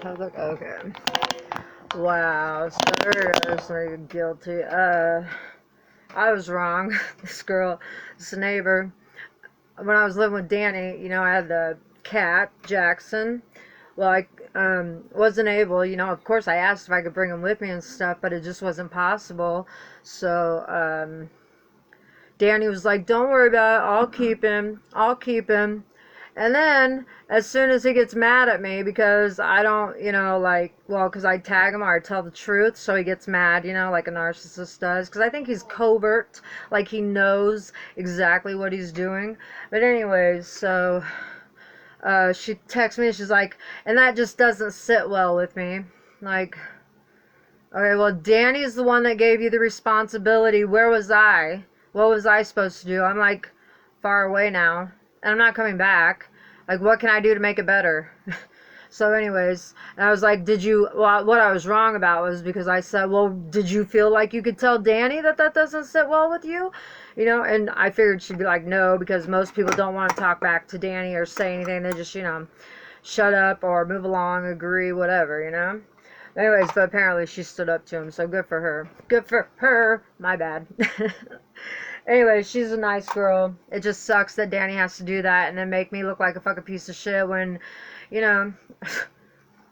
public? Okay. Wow, so there goes like guilty. I was wrong. This neighbor, when I was living with Danny, you know, I had the cat, Jackson. Well, I wasn't able, you know, of course I asked if I could bring him with me and stuff, but it just wasn't possible. So, Danny was like, don't worry about it, I'll keep him. I'll keep him. And then, as soon as he gets mad at me because I don't, you know, like, well, because I tag him or I tell the truth, so he gets mad, you know, like a narcissist does. Because I think he's covert, like he knows exactly what he's doing. But anyways, so she texts me, she's like, and that just doesn't sit well with me. Like, okay, well, Danny's the one that gave you the responsibility. Where was I? What was I supposed to do? I'm like far away now, and I'm not coming back. Like, what can I do to make it better? So anyways, and I was like, well, what I was wrong about was because I said, well, did you feel like you could tell Danny that that doesn't sit well with you? You know, and I figured she'd be like, no, because most people don't want to talk back to Danny or say anything. They just, you know, shut up or move along, agree, whatever, you know? Anyways, but apparently she stood up to him, so good for her. Good for her. My bad. Anyway, she's a nice girl. It just sucks that Danny has to do that and then make me look like a fucking piece of shit when, you know,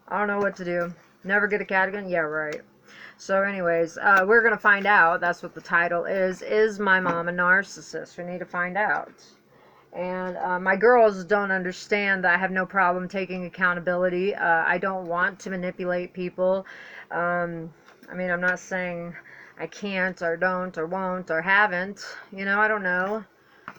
I don't know what to do. Never get a cat again? Yeah, right. So anyways, we're going to find out. That's what the title is. Is my mom a narcissist? We need to find out. And my girls don't understand that I have no problem taking accountability. I don't want to manipulate people. I mean, I'm not saying I can't or don't or won't or haven't. You know, I don't know.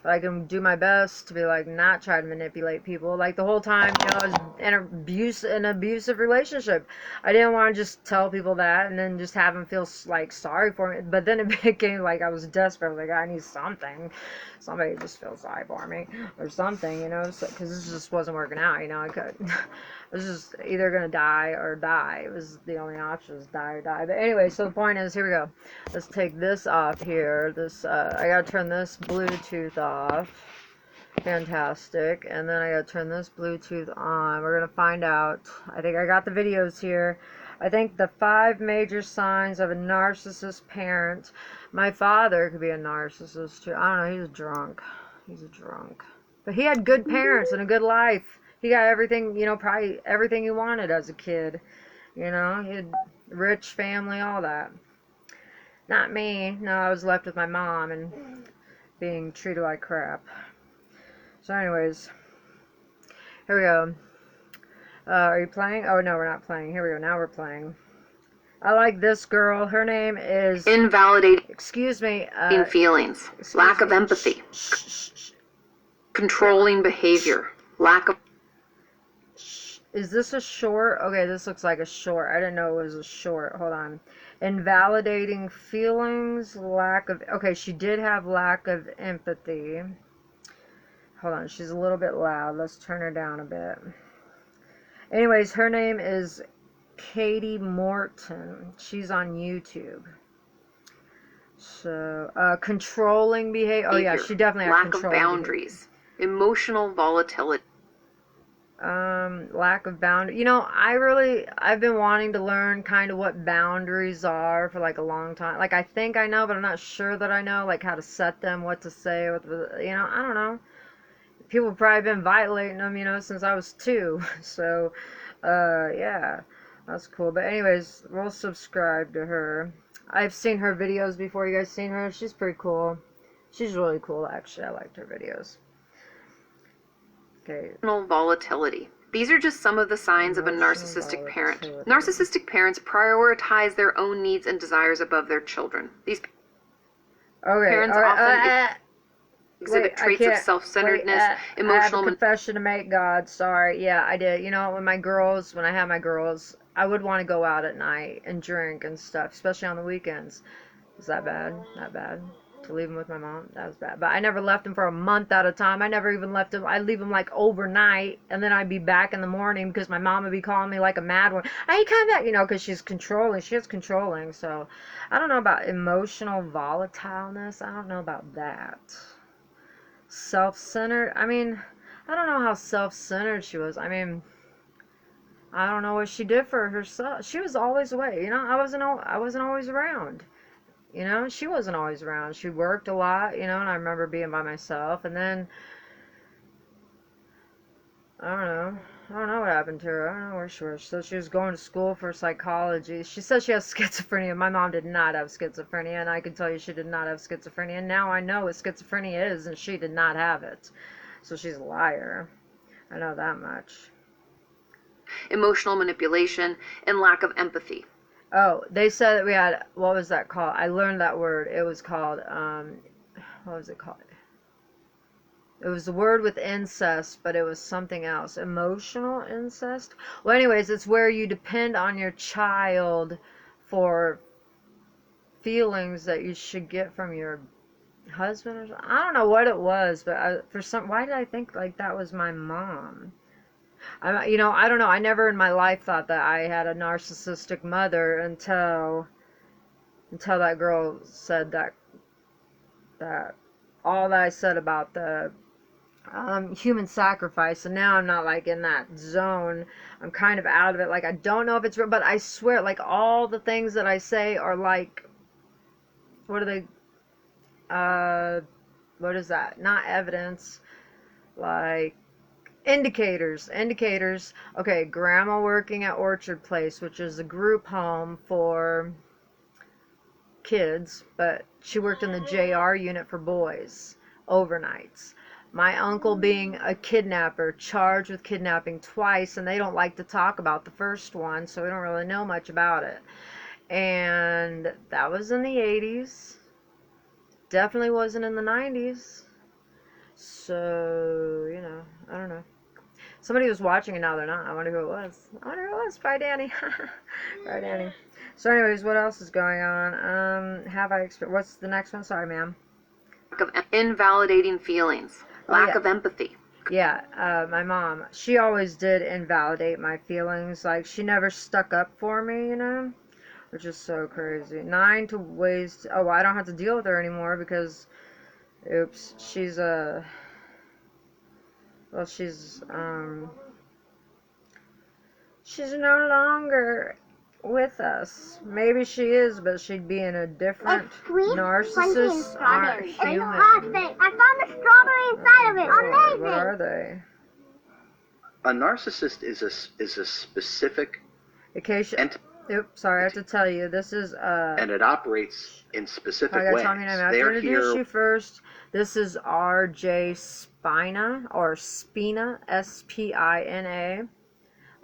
But I can do my best to be like, not try to manipulate people. Like the whole time, you know, I was in an abusive relationship. I didn't want to just tell people that and then just have them feel like sorry for me. But then it became like I was desperate. Like, I need something. Somebody just feel sorry for me or something, you know, because this just wasn't working out, you know. I was just either going to die or die. It was the only option, was die or die. But anyway, so the point is, here we go. Let's take this off here. I got to turn this Bluetooth off. Fantastic. And then I got to turn this Bluetooth on. We're going to find out. I think I got the videos here. I think the 5 major signs of a narcissist parent. My father could be a narcissist too. I don't know. He's a drunk. He's a drunk. But he had good parents and a good life. He got everything, you know, probably everything he wanted as a kid. You know, he had rich family, all that. Not me. No, I was left with my mom and being treated like crap. So anyways, here we go. Are you playing? Oh, no, we're not playing. Here we go. Now we're playing. I like this girl. Her name is... Invalidating. Excuse me. Feelings. Lack of empathy. Controlling behavior. Lack of... Is this a short? Okay, this looks like a short. I didn't know it was a short. Hold on. Invalidating feelings. Lack of... Okay, she did have lack of empathy. Hold on. She's a little bit loud. Let's turn her down a bit. Anyways, her name is Katie Morton. She's on YouTube. So, controlling behavior. Oh, yeah, she definitely had control. Lack of boundaries. Behavior. Emotional volatility. Lack of boundary. You know, I've been wanting to learn kind of what boundaries are for like a long time. Like, I think I know, but I'm not sure that I know, like how to set them, what to say, you know, I don't know. People have probably been violating them, you know, since I was 2. So, yeah, that's cool. But anyways, we'll subscribe to her. I've seen her videos before. You guys seen her? She's pretty cool. She's really cool, actually. I liked her videos. Okay. Emotional volatility. These are just some of the signs of a narcissistic parent. Narcissistic parents prioritize their own needs and desires above their children. These parents often exhibit traits of self-centeredness, emotional... I have a confession to make, God. Sorry. Yeah, I did. You know, when I had my girls, I would want to go out at night and drink and stuff, especially on the weekends. Is that bad? That bad? To leave them with my mom? That was bad. But I never left them for a month at a time. I never even left them. I'd leave them like overnight, and then I'd be back in the morning because my mom would be calling me like a mad one. I ain't coming back, you know, because she's controlling. She is controlling. So I don't know about emotional volatileness. I don't know about that. Self-centered. I mean, I don't know how self-centered she was. I mean, I don't know what she did for herself. She was always away. I wasn't always around. She wasn't always around. She worked a lot, and I remember being by myself. And then, I don't know. I don't know what happened to her. I don't know where she was. So she was going to school for psychology. She says she has schizophrenia. My mom did not have schizophrenia, and I can tell you she did not have schizophrenia. And now I know what schizophrenia is, and she did not have it. So she's a liar. I know that much. Emotional manipulation, and lack of empathy. Oh, they said that we had, what was that called? I learned that word. It was called, what was it called? It was the word with incest, but it was something else. Emotional incest? Well, anyways, it's where you depend on your child for feelings that you should get from your husband or something. I don't know what it was, but why did I think like that was my mom? I don't know. I never in my life thought that I had a narcissistic mother until that girl said that all that I said about the human sacrifice, and now I'm not like in that zone. I'm kind of out of it. Like I don't know if it's real, but I swear, like all the things that I say are like, what are they? What is that? Not evidence, like indicators. Okay, grandma working at Orchard Place, which is a group home for kids, but she worked in the JR unit for boys overnights. My uncle being a kidnapper, charged with kidnapping twice, and they don't like to talk about the first one, so we don't really know much about it. And that was in the 80s. Definitely wasn't in the 90s. So, I don't know. Somebody was watching and now they're not. I wonder who it was. Bye, Danny. Bye, Danny. So anyways, what else is going on? What's the next one? Sorry, ma'am. Lack of invalidating feelings. Lack of empathy. Yeah, my mom, she always did invalidate my feelings. Like, she never stuck up for me, which is so crazy. I don't have to deal with her anymore because, oops, she's no longer with us. Maybe she is, but she'd be in a different narcissist. Aren't human. I found a strawberry inside of it. Amazing. What are they? A narcissist is a specific entity. Oops, sorry, I have to tell you. This is and it operates in specific ways. I have to introduce you first. This is R.J. Spina, or Spina, S-P-I-N-A.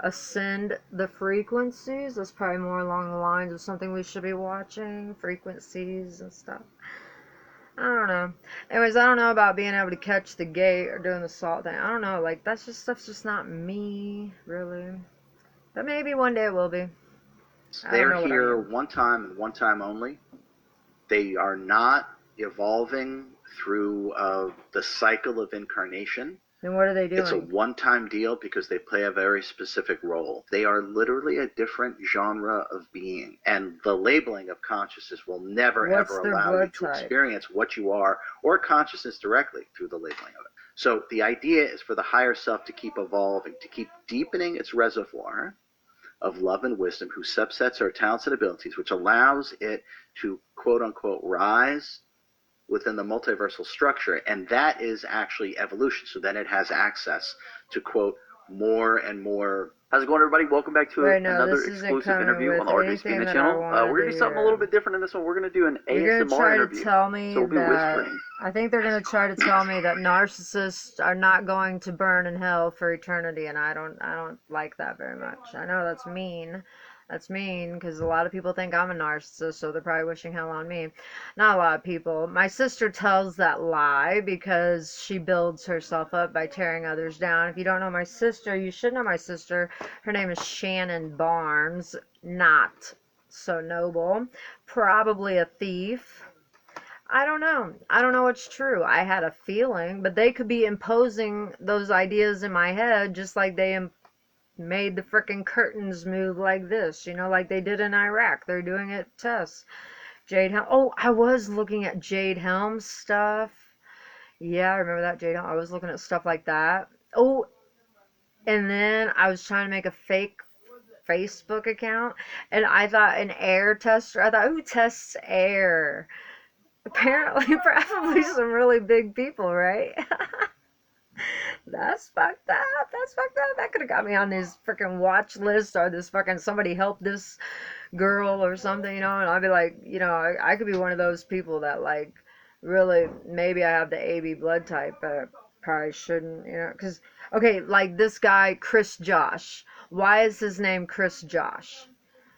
Ascend the Frequencies. That's probably more along the lines of something we should be watching. Frequencies and stuff. I don't know. Anyways, I don't know about being able to catch the gate or doing the salt thing. I don't know. Like, stuff's just not me, really. But maybe one day it will be. They're here one time and one time only. They are not evolving through the cycle of incarnation. Then what are they doing? It's a one-time deal because they play a very specific role. They are literally a different genre of being. And the labeling of consciousness will never, ever allow you to experience what you are or consciousness directly through the labeling of it. So the idea is for the higher self to keep evolving, to keep deepening its reservoir of love and wisdom, whose subsets are talents and abilities, which allows it to, quote-unquote, rise within the multiversal structure, and that is actually evolution. So then it has access to, quote, more and more. How's it going, everybody? Welcome back to another exclusive interview on the RJ Spina channel. We're going to do something a little bit different in this one. We're going to do an ASMR interview. So we'll be whispering. I think they're going to try to tell me that narcissists are not going to burn in hell for eternity, and I don't like that very much. I know that's mean. That's mean, because a lot of people think I'm a narcissist, so they're probably wishing hell on me. Not a lot of people. My sister tells that lie because she builds herself up by tearing others down. If you don't know my sister, you should know my sister. Her name is Shannon Barnes. Not so noble. Probably a thief. I don't know. I don't know what's true. I had a feeling, but they could be imposing those ideas in my head just like they made the frickin' curtains move like this, like they did in Iraq. They're doing it to us. Jade Helm. Oh, I was looking at Jade Helm stuff. Yeah, I remember that, Jade Helm. I was looking at stuff like that. Oh, and then I was trying to make a fake Facebook account, and I thought an air tester. I thought, who tests air? Apparently, probably some really big people, right? That's fucked up. That's fucked up. That could have got me on this freaking watch list, or this fucking somebody help this girl or something, and I'd be like, I could be one of those people that, like, really, maybe I have the AB blood type, but probably shouldn't, because, okay, like this guy, Chris Josh. Why is his name Chris Josh?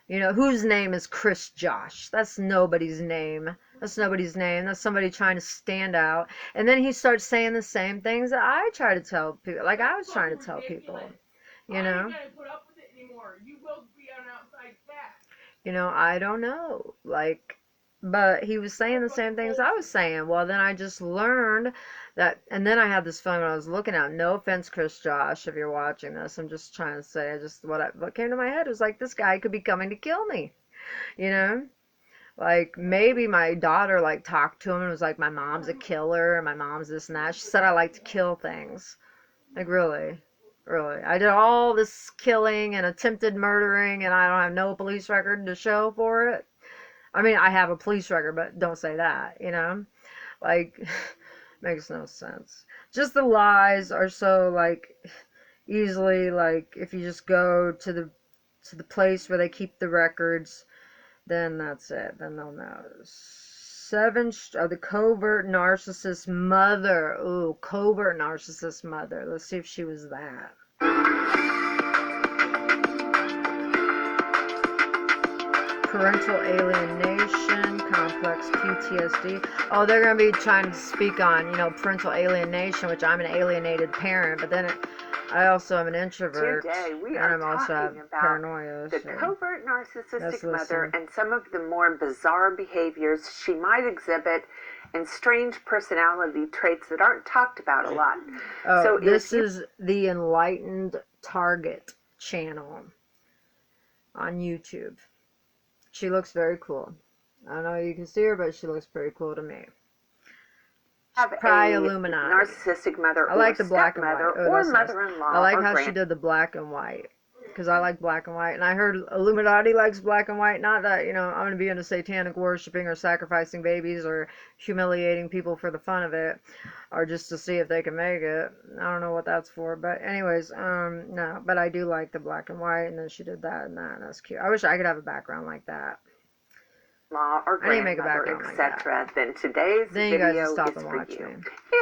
Whose name is Chris Josh? That's nobody's name. That's nobody's name. That's somebody trying to stand out. And then he starts saying the same things that I try to tell people. Like I was trying to tell people, I ain't gonna put up with it anymore. You will be an outside cat. I don't know. Like, but he was saying the same things I was saying. Well, then I just learned that, and then I had this feeling when I was looking at, no offense, Chris Josh, if you're watching this, I'm just trying to say, what came to my head was like, this guy could be coming to kill me, Like, maybe my daughter, like, talked to him and was like, my mom's a killer, and my mom's this and that. She said I like to kill things. Like, really. Really. I did all this killing and attempted murdering, and I don't have no police record to show for it. I mean, I have a police record, but don't say that, Like, makes no sense. Just the lies are so, like, easily, like, if you just go to the place where they keep the records, then that's it. Then they'll know. 7, the covert narcissist mother. Ooh, covert narcissist mother. Let's see if she was that. Parental alienation, complex PTSD. Oh, they're going to be trying to speak on, parental alienation, which I'm an alienated parent, but then I also am an introvert. Today we and are I'm also talking have about paranoia. the So. covert narcissistic Let's mother listen. and some of the more bizarre behaviors she might exhibit and strange personality traits that aren't talked about a lot. Oh, So this is the Enlightened Target channel on YouTube. She looks very cool. I don't know if you can see her, but she looks pretty cool to me. Have Probably a Illuminati. narcissistic mother I like or the black and white. stepmother Oh, or that's nice. mother-in-law I like or how she did the black and white. Because I like black and white. And I heard Illuminati likes black and white. Not that, I'm going to be into satanic worshiping or sacrificing babies or humiliating people for the fun of it. Or just to see if they can make it. I don't know what that's for. But anyways, no. But I do like the black and white. And then she did that and that. And that's cute. I wish I could have a background like that. law or I need to make a grandmother, background like etc., then today's Then you guys video just stop is and for watch you. me.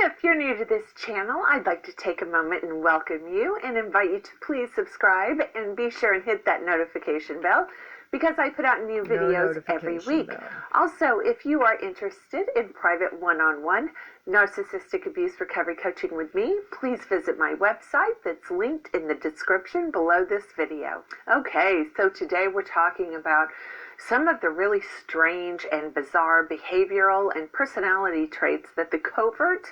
If you're new to this channel, I'd like to take a moment and welcome you and invite you to please subscribe and be sure and hit that notification bell because I put out new videos every week. Also, if you are interested in private one-on-one narcissistic abuse recovery coaching with me, please visit my website that's linked in the description below this video. Okay, so today we're talking about some of the really strange and bizarre behavioral and personality traits that the covert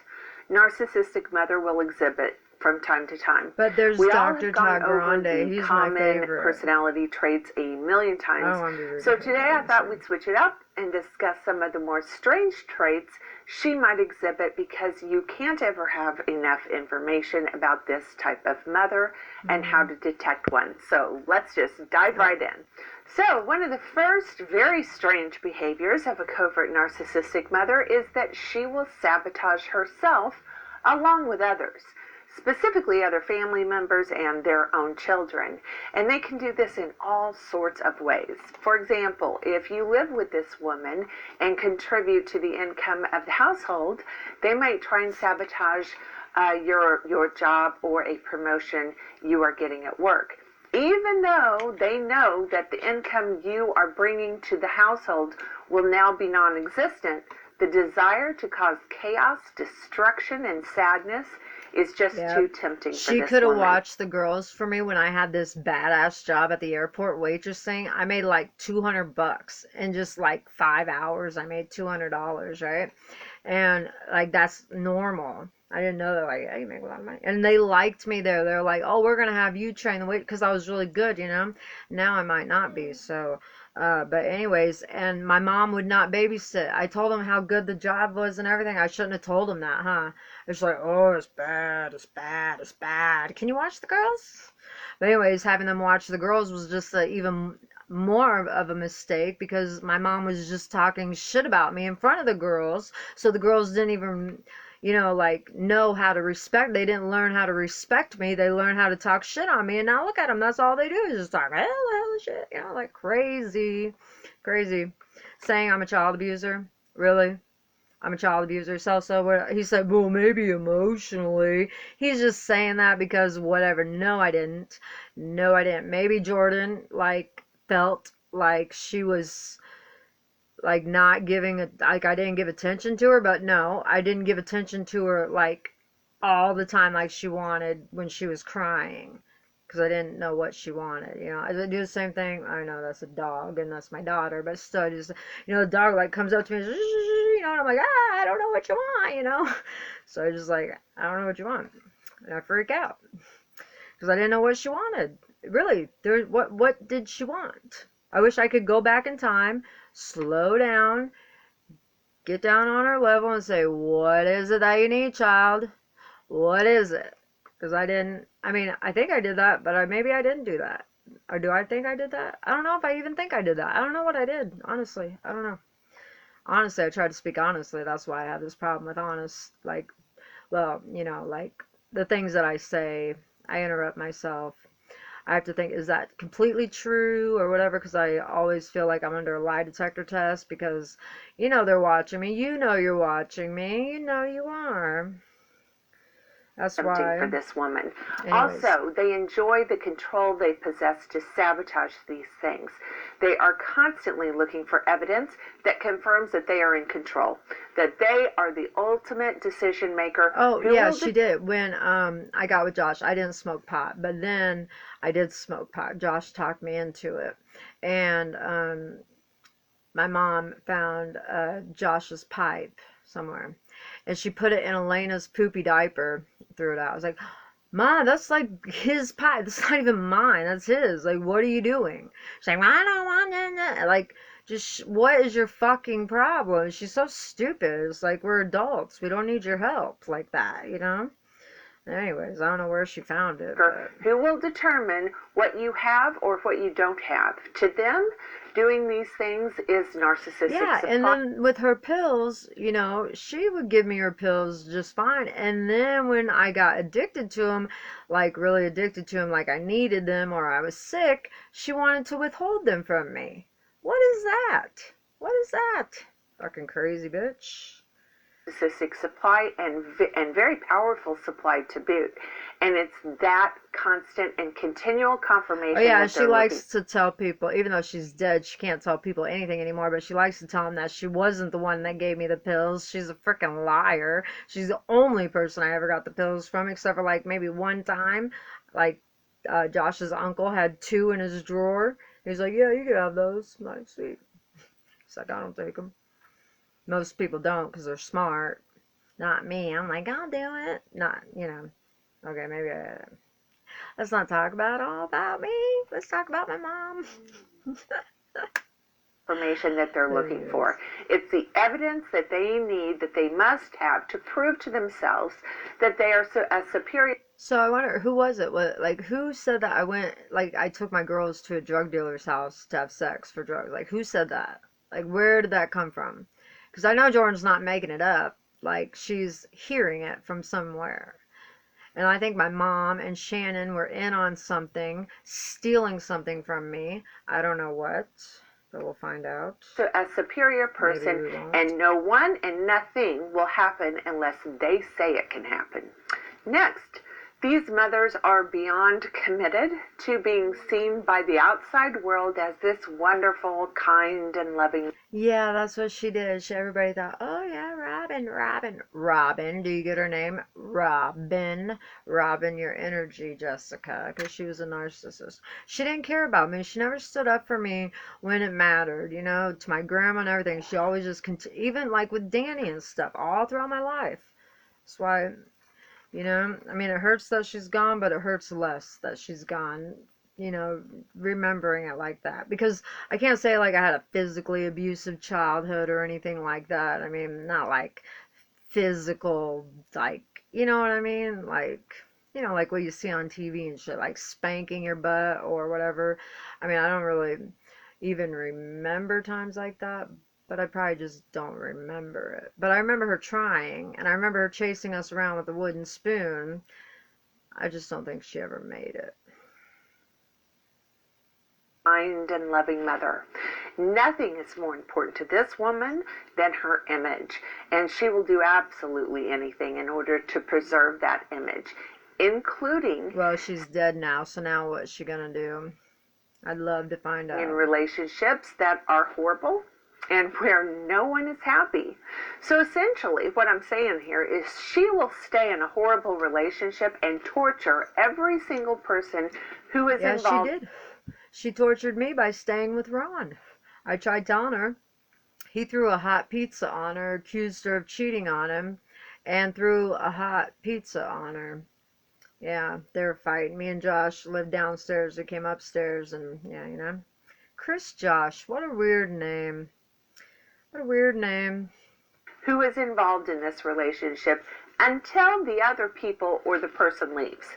narcissistic mother will exhibit from time to time. But there's Dr. Todd Grande. He's my favorite. Personality traits a million times. So today I thought we'd switch it up and discuss some of the more strange traits she might exhibit because you can't ever have enough information about this type of mother and how to detect one. So let's just dive right in. So one of the first very strange behaviors of a covert narcissistic mother is that she will sabotage herself along with others, specifically other family members and their own children. And they can do this in all sorts of ways. For example, if you live with this woman and contribute to the income of the household, they might try and sabotage your job or a promotion you are getting at work. Even though they know that the income you are bringing to the household will now be non-existent, the desire to cause chaos, destruction, and sadness is just too tempting for this woman. She could have watched the girls for me when I had this badass job at the airport waitressing. I made like $200 in just like 5 hours. I made $200, right? And like that's normal. I didn't know that, like, I make a lot of money. And they liked me there. They're like, oh, we're going to have you train the wait, because I was really good, Now I might not be, so, but anyways, and my mom would not babysit. I told them how good the job was and everything. I shouldn't have told them that, huh? It's like, oh, it's bad, it's bad, it's bad. Can you watch the girls? But anyways, having them watch the girls was just even more of a mistake because my mom was just talking shit about me in front of the girls. So the girls didn't even, like know how to respect. They didn't learn how to respect me. They learned how to talk shit on me. And now look at them. That's all they do is just talk hell shit, like crazy, crazy. Saying I'm a child abuser. Really? I'm a child abuser. So he said, well, maybe emotionally. He's just saying that because whatever. No, I didn't. No, I didn't. Maybe Jordan, felt like she was, not giving, I didn't give attention to her, but no, I didn't give attention to her, all the time like she wanted when she was crying. Because I didn't know what she wanted, I do the same thing. I know that's a dog and that's my daughter, but still, just, the dog, comes up to me, and I'm like, I don't know what you want, So I just I don't know what you want. And I freak out. Because I didn't know what she wanted. Really, what did she want? I wish I could go back in time, slow down, get down on her level and say, what is it that you need, child? What is it? Because I think I did that, but maybe I didn't do that. Or do I think I did that? I don't know if I even think I did that. I don't know what I did, honestly. I don't know. Honestly, I try to speak honestly. That's why I have this problem with honest. The things that I say, I interrupt myself. I have to think, is that completely true or whatever? Because I always feel like I'm under a lie detector test because, they're watching me. You're watching me. You are. That's why. For this woman. Anyways. Also, they enjoy the control they possess to sabotage these things. They are constantly looking for evidence that confirms that they are in control, that they are the ultimate decision maker. Oh, yeah, she did. When I got with Josh, I didn't smoke pot, but then I did smoke pot. Josh talked me into it. And my mom found Josh's pipe somewhere. And she put it in Elena's poopy diaper, threw it out. I was like, Mom, that's his pipe. That's not even mine. That's his. What are you doing? She's like, well, I don't want it. Just, what is your fucking problem? She's so stupid. It's we're adults. We don't need your help like that, Anyways, I don't know where she found it. But... Who will determine what you have or what you don't have. To them, doing these things is narcissistic Yeah, supply. and then with her pills, she would give me her pills just fine. And then when I got addicted to them, really addicted to them, I needed them or I was sick, she wanted to withhold them from me. What is that? What is that? Fucking crazy bitch. Narcissistic supply and very powerful supply to boot, and it's that constant and continual confirmation. Oh yeah, she likes to tell people, even though she's dead, she can't tell people anything anymore, but she likes to tell them that she wasn't the one that gave me the pills. She's a freaking liar. She's the only person I ever got the pills from, except for maybe one time, Josh's uncle had 2 in his drawer. He's like, yeah, you can have those. I'm like, sweet. He's like, I don't take them. Most people don't because they're smart. Not me. I'm like, I'll do it. Not, Okay, maybe let's not talk all about me. Let's talk about my mom. Information that they're looking for. It's the evidence that they need, that they must have to prove to themselves that they are a superior. So I wonder, who was it? Who said that I took my girls to a drug dealer's house to have sex for drugs? Who said that? Where did that come from? Because I know Jordan's not making it up. She's hearing it from somewhere. And I think my mom and Shannon were in on something, stealing something from me. I don't know what, but we'll find out. So a superior person, and no one and nothing will happen unless they say it can happen. Next, these mothers are beyond committed to being seen by the outside world as this wonderful, kind, and loving. Yeah, that's what she did. Everybody thought, oh yeah, Robin. Do you get her name? Robin, your energy, Jessica, because she was a narcissist. She didn't care about me. She never stood up for me when it mattered, to my grandma and everything. She always just, even with Danny and stuff, all throughout my life. That's why... it hurts that she's gone, but it hurts less that she's gone, remembering it like that. Because I can't say I had a physically abusive childhood or anything like that. Not physical, you know what I mean? you know, like what you see on TV and shit, like spanking your butt or whatever. I mean, I don't really even remember times like that, but I probably just don't remember it. But I remember her trying, and I remember her chasing us around with a wooden spoon. I just don't think she ever made it. Kind and loving mother. Nothing is more important to this woman than her image, and she will do absolutely anything in order to preserve that image, including... Well, she's dead now, so now what's she gonna do? I'd love to find out. In relationships that are horrible and where no one is happy. So essentially, what I'm saying here is she will stay in a horrible relationship and torture every single person who is involved. Yeah, she did. She tortured me by staying with Ron. I tried telling her. He threw a hot pizza on her, accused her of cheating on him, and threw a hot pizza on her. Yeah, they were fighting. Me and Josh lived downstairs. We came upstairs, and yeah, you know. Chris Josh, what a weird name. What a weird name. Who is involved in this relationship until the other people or the person leaves.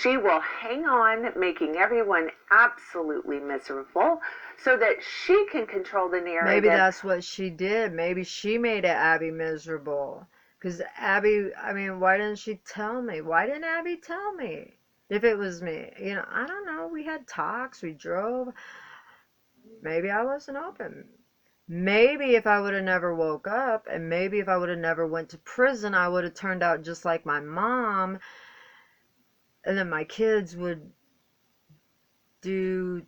She will hang on, making everyone absolutely miserable so that she can control the narrative. Maybe that's what she did. Maybe she made Abby miserable. Because Abby, I mean, why didn't she tell me? Why didn't Abby tell me? If it was me. You know, I don't know. We had talks. We drove. Maybe I wasn't open. Maybe if I would have never woke up, and maybe if I would have never went to prison, I would have turned out just like my mom. And then my kids would do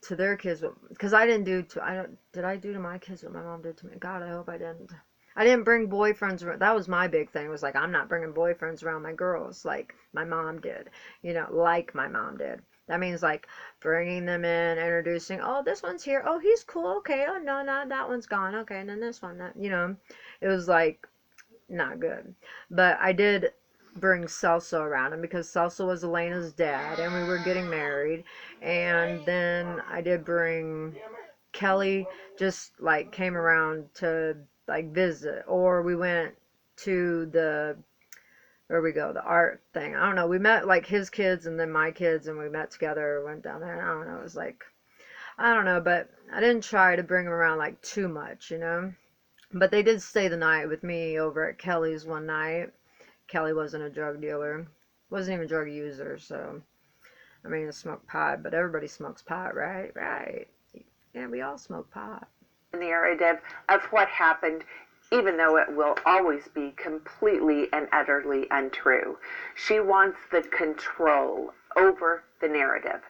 to their kids, because I didn't do to, did I do to my kids what my mom did to me? God, I hope I didn't. I didn't bring boyfriends around. That was my big thing. It was like, I'm not bringing boyfriends around my girls like my mom did. You know, like my mom did. That means like bringing them in, introducing, oh, this one's here. Oh, he's cool. Okay. Oh, no, that one's gone. Okay. And then this one, that, you know, it was like not good. But I did bring Celso around him because Celso was Elena's dad and we were getting married. And then I did bring Kelly, just like came around to like visit, or we went to the, where we go, the art thing. I don't know. We met like his kids and then my kids, and we met together, went down there. I don't know. It was like, I don't know, but I didn't try to bring them around like too much, you know. But they did stay the night with me over at Kelly's one night. Kelly wasn't a drug dealer, wasn't even a drug user, so I mean, I smoked pot, but everybody smokes pot, right? Right. Yeah, we all smoke pot. Narrative of what happened, even though it will always be completely and utterly untrue. She wants the control over the narrative.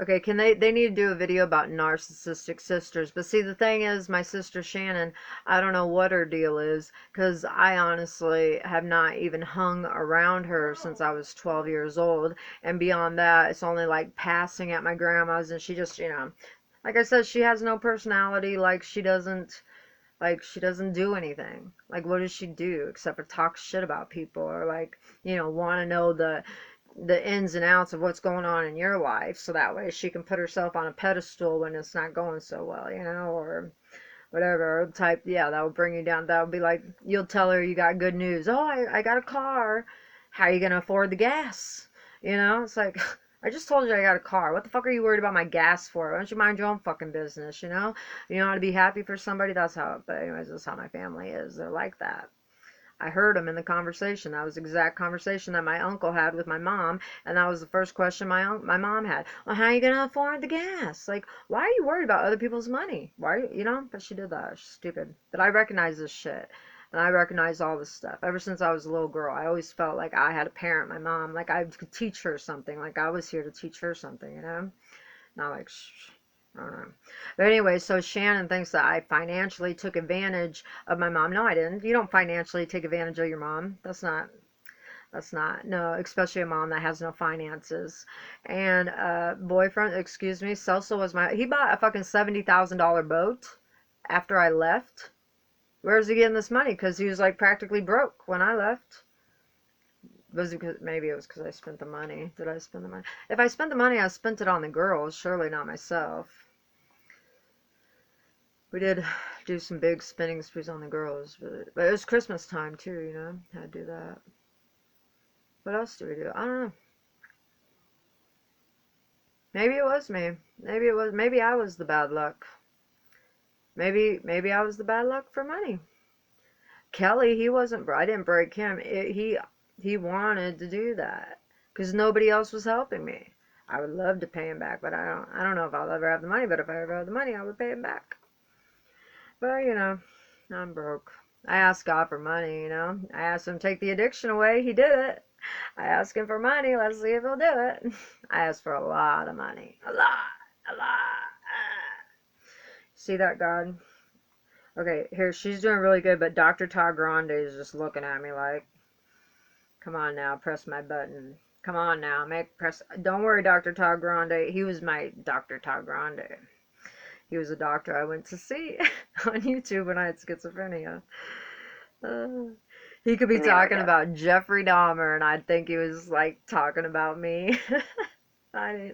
Okay, they need to do a video about narcissistic sisters. But see, the thing is, my sister Shannon, I don't know what her deal is, because I honestly have not even hung around her since I was 12 years old. And beyond that, it's only like passing at my grandma's, and she just, you know, like I said, she has no personality. Like she doesn't do anything. Like, what does she do except for talk shit about people, or like, you know, want to know the ins and outs of what's going on in your life, so that way she can put herself on a pedestal when it's not going so well, you know, or whatever type. Yeah, that will bring you down. That would be like, you'll tell her you got good news. Oh, I got a car. How are you gonna afford the gas? You know, it's like, I just told you I got a car. What the fuck are you worried about my gas for? Why don't you mind your own fucking business, you know? You know how to be happy for somebody? That's how, but anyways, that's how my family is. They're like that. I heard them in the conversation. That was the exact conversation that my uncle had with my mom, and that was the first question my mom had. Well, how are you going to afford the gas? Like, why are you worried about other people's money? Why are you know? But she did that. She's stupid. But I recognize this shit. And I recognize all this stuff. Ever since I was a little girl, I always felt like I had a parent, my mom, like I could teach her something. Like I was here to teach her something, you know? Not like, I don't know. But anyway, so Shannon thinks that I financially took advantage of my mom. No, I didn't. You don't financially take advantage of your mom. That's not, no, especially a mom that has no finances. And boyfriend, excuse me, Celso was he bought a fucking $70,000 boat after I left. Where's he getting this money? Because he was like practically broke when I left. Maybe it was because I spent the money. Did I spend the money? If I spent the money, I spent it on the girls. Surely not myself. We did do some big spending sprees on the girls. But it was Christmas time too, you know. Had to do that. What else do we do? I don't know. Maybe it was me. Maybe I was the bad luck. Maybe I was the bad luck for money. Kelly, I didn't break him. He wanted to do that because nobody else was helping me. I would love to pay him back, but I don't know if I'll ever have the money, but if I ever have the money, I would pay him back. But, I'm broke. I asked God for money, I asked him to take the addiction away. He did it. I asked him for money. Let's see if he'll do it. I asked for a lot of money. A lot. See that, God? Okay, here, she's doing really good, but Dr. Todd Grande is just looking at me like, come on now, press my button. Come on now, press. Don't worry, Dr. Todd Grande. He was my Dr. Todd Grande. He was a doctor I went to see on YouTube when I had schizophrenia. He could be talking about Jeffrey Dahmer, and I'd think he was, like, talking about me. I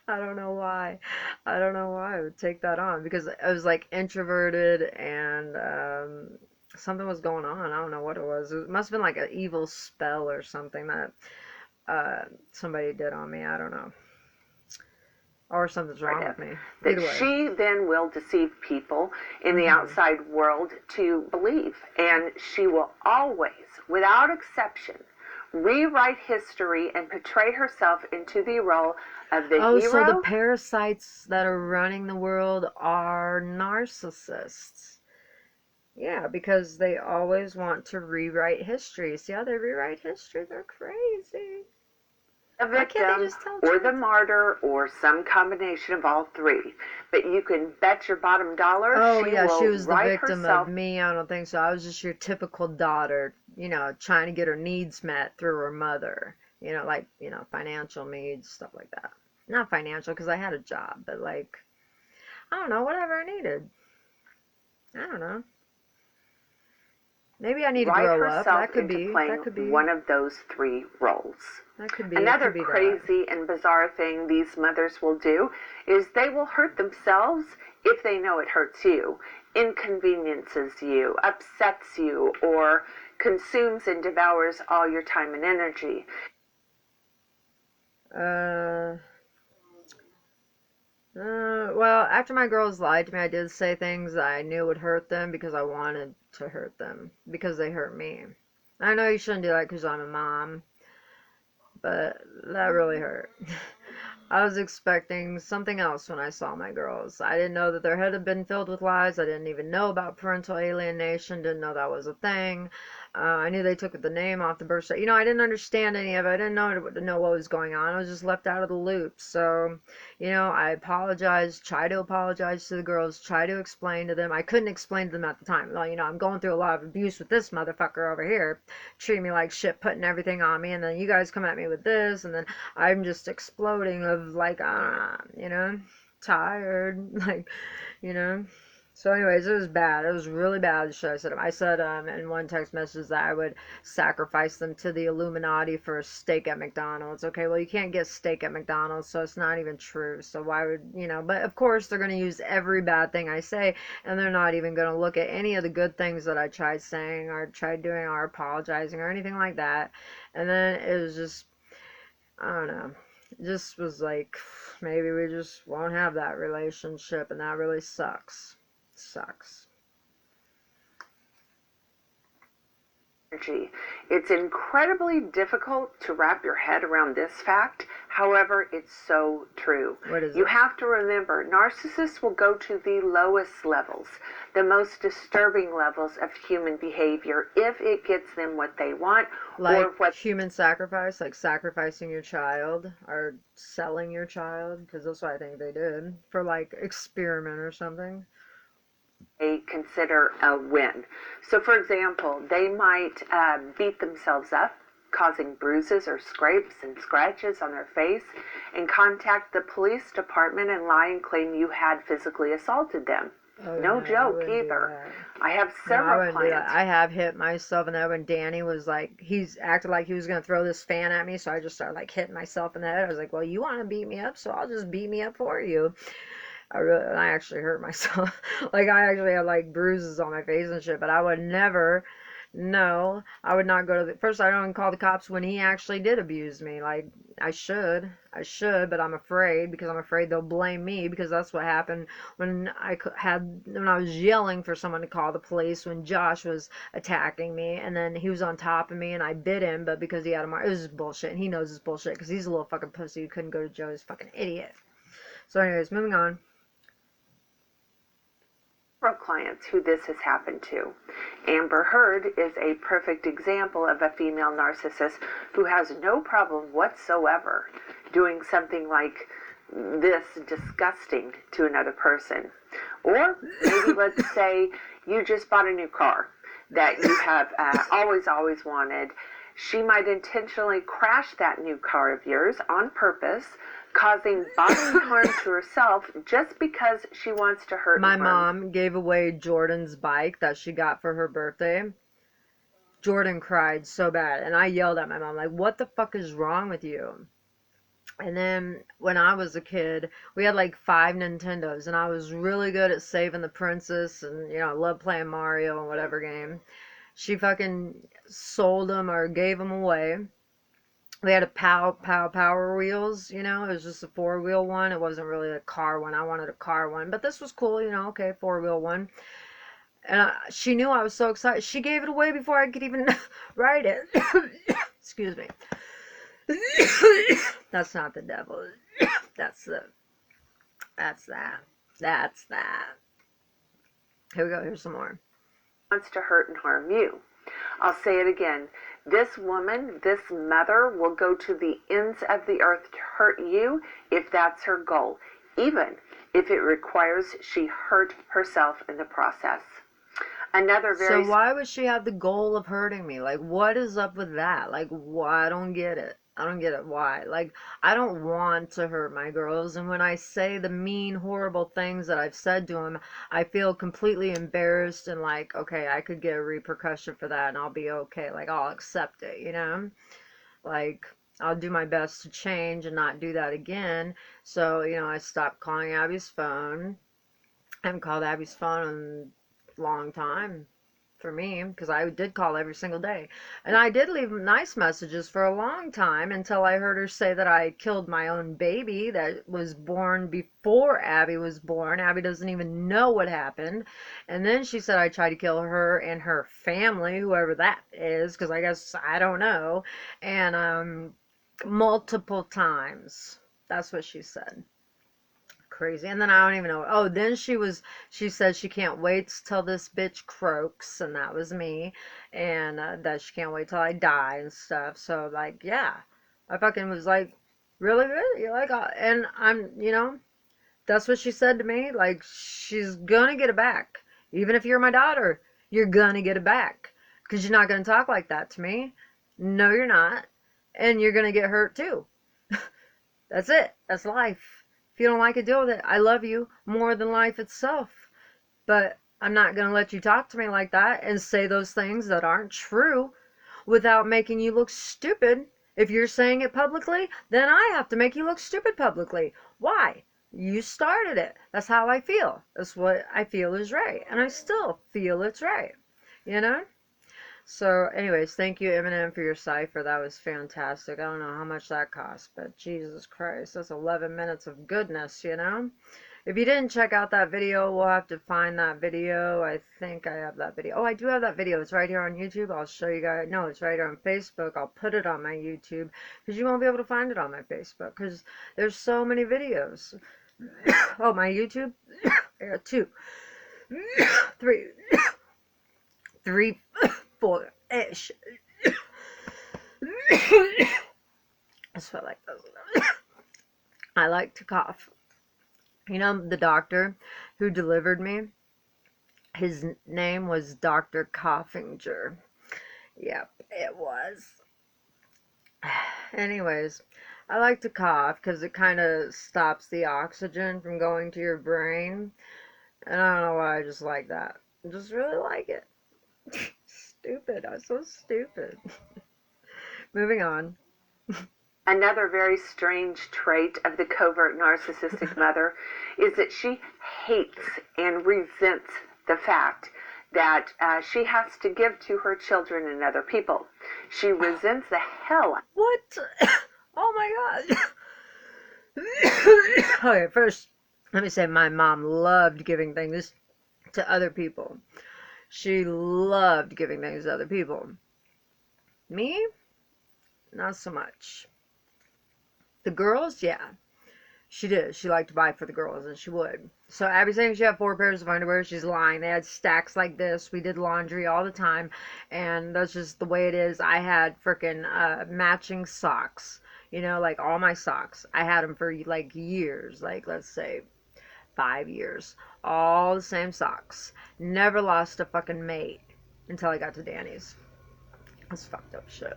don't know why. I don't know why I would take that on, because I was, like, introverted, and something was going on. I don't know what it was. It must have been, like, an evil spell or something that somebody did on me. I don't know. Or something's wrong with me. That she then will deceive people in the outside world to believe. And she will always, without exception, rewrite history and portray herself into the role of the hero. Oh, so the parasites that are running the world are narcissists. Yeah, because they always want to rewrite history. See how they rewrite history? They're crazy. A victim or the martyr or some combination of all three. But you can bet your bottom dollar she was the victim of me. I don't think so. I was just your typical daughter, trying to get her needs met through her mother. Financial needs, stuff like that. Not financial, because I had a job, but I don't know, whatever I needed. I don't know. Maybe I need to grow up. That could be one of those three roles. That could be another crazy and bizarre thing these mothers will do is they will hurt themselves if they know it hurts you, inconveniences you, upsets you, or consumes and devours all your time and energy. Well, after my girls lied to me, I did say things that I knew would hurt them because I wanted to hurt them, because they hurt me. I know you shouldn't do that because I'm a mom, but that really hurt. I was expecting something else when I saw my girls. I didn't know that their head had been filled with lies. I didn't even know about parental alienation, didn't know that was a thing. I knew they took the name off the birth certificate. I didn't understand any of it. I didn't know what was going on. I was just left out of the loop. So, I apologized, try to apologize to the girls, try to explain to them. I couldn't explain to them at the time. Well, I'm going through a lot of abuse with this motherfucker over here, treating me like shit, putting everything on me, and then you guys come at me with this, and then I'm just exploding of tired, So anyways, it was bad. It was really bad. I said in one text message that I would sacrifice them to the Illuminati for a steak at McDonald's. Okay, well, you can't get steak at McDonald's, so it's not even true. So why would, but of course they're going to use every bad thing I say, and they're not even going to look at any of the good things that I tried saying or tried doing or apologizing or anything like that. And then it was just, I don't know. It just was like, maybe we just won't have that relationship, and that really sucks. It's incredibly difficult to wrap your head around this fact. However, it's so true. What is it? You have to remember, narcissists will go to the lowest levels, the most disturbing levels of human behavior if it gets them what they want. Like human sacrifice, like sacrificing your child or selling your child, because that's what I think they did, for experiment or something. They consider a win. So, for example, they might beat themselves up, causing bruises or scrapes and scratches on their face, and contact the police department and lie and claim you had physically assaulted them. No joke either. I have several clients. I have hit myself in the head when Danny was he's acted like he was going to throw this fan at me, so I just started hitting myself in the head. I was like, well, you want to beat me up, so I'll just beat me up for you. I actually hurt myself. I actually had bruises on my face and shit, but I would never No, I would not go to the first. I don't even call the cops when he actually did abuse me. Like I should, but I'm afraid because I'm afraid they'll blame me because that's what happened when when I was yelling for someone to call the police when Josh was attacking me, and then he was on top of me and I bit him, but because he had a mark, it was just bullshit, and he knows it's bullshit because he's a little fucking pussy who couldn't go to jail. He's a fucking idiot. So, anyways, moving on. Clients who this has happened to. Amber Heard is a perfect example of a female narcissist who has no problem whatsoever doing something like this disgusting to another person. Or maybe let's say you just bought a new car that you have always wanted. She might intentionally crash that new car of yours on purpose, causing bodily harm to herself just because she wants to hurt my mom gave away Jordan's bike that she got for her birthday. Jordan cried so bad, and I yelled at my mom, like, what the fuck is wrong with you? And then when I was a kid, we had like 5 Nintendos, and I was really good at saving the princess, and I loved playing Mario and whatever game. She fucking sold them or gave them away. We had a Power Wheels, it was just a 4-wheel one. It wasn't really a car one. I wanted a car one, but this was cool, okay, 4-wheel one. And she knew I was so excited. She gave it away before I could even ride it. Excuse me. That's not the devil. That's that. Here we go. Here's some more. Wants to hurt and harm you. I'll say it again. This woman, this mother, will go to the ends of the earth to hurt you if that's her goal, even if it requires she hurt herself in the process. So why would she have the goal of hurting me? Like, what is up with that? Like, why? I don't get it. Why? Like, I don't want to hurt my girls, and when I say the mean, horrible things that I've said to them, I feel completely embarrassed and like, okay, I could get a repercussion for that and I'll be okay. Like, I'll accept it, Like, I'll do my best to change and not do that again. So, I stopped calling Abby's phone. I haven't called Abby's phone in a long time. For me, because I did call every single day, and I did leave nice messages for a long time until I heard her say that I killed my own baby that was born before Abby was born. Abby doesn't even know what happened, and then she said I tried to kill her and her family, whoever that is, because I guess I don't know, and multiple times. That's what she said. Crazy. And then I don't even know. Oh, then she said she can't wait till this bitch croaks, and that was me, and that she can't wait till I die and stuff. So, like, yeah, I fucking was like, really? You're like, and I'm, that's what she said to me. Like, she's gonna get it back. Even if you're my daughter, you're gonna get it back, because you're not gonna talk like that to me. No, you're not. And you're gonna get hurt too. That's it. That's life. If you don't like it, deal with it. I love you more than life itself. But I'm not going to let you talk to me like that and say those things that aren't true without making you look stupid. If you're saying it publicly, then I have to make you look stupid publicly. Why? You started it. That's how I feel. That's what I feel is right. And I still feel it's right. So, anyways, thank you, Eminem, for your cipher. That was fantastic. I don't know how much that cost, but Jesus Christ, that's 11 minutes of goodness, If you didn't check out that video, we'll have to find that video. I think I have that video. Oh, I do have that video. It's right here on YouTube. I'll show you guys. No, it's right here on Facebook. I'll put it on my YouTube because you won't be able to find it on my Facebook because there's so many videos. Oh, my YouTube? I got 2, 3, 4-ish. That's what I like those. I like to cough. The doctor who delivered me, his name was Dr. Coffinger. Yep, it was. Anyways, I like to cough because it kind of stops the oxygen from going to your brain. And I don't know why, I just like that. I just really like it. Stupid. I'm so stupid. Moving on. Another very strange trait of the covert narcissistic mother is that she hates and resents the fact that she has to give to her children and other people. She resents the hell. What? Oh my God. Okay, first, let me say my mom loved giving things to other people. She loved giving things to other people. Me? Not so much. The girls, yeah. She did. She liked to buy for the girls, and she would. So Abby's saying she had 4 pairs of underwear. She's lying. They had stacks like this. We did laundry all the time, and that's just the way it is. I had frickin' matching socks. You know, like all my socks. I had them for like years. Like, let's say 5 years. All the same socks. Never lost a fucking mate until I got to Danny's. That's fucked up shit.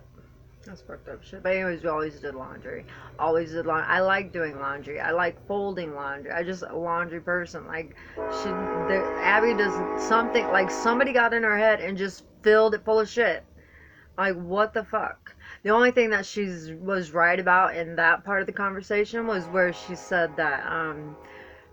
That's fucked up shit. But anyways, we always did laundry. Always did laundry. I like doing laundry. I like folding laundry. I just a laundry person. Like, Abby does something, like somebody got in her head and just filled it full of shit. Like, what the fuck? The only thing that she was right about in that part of the conversation was where she said that,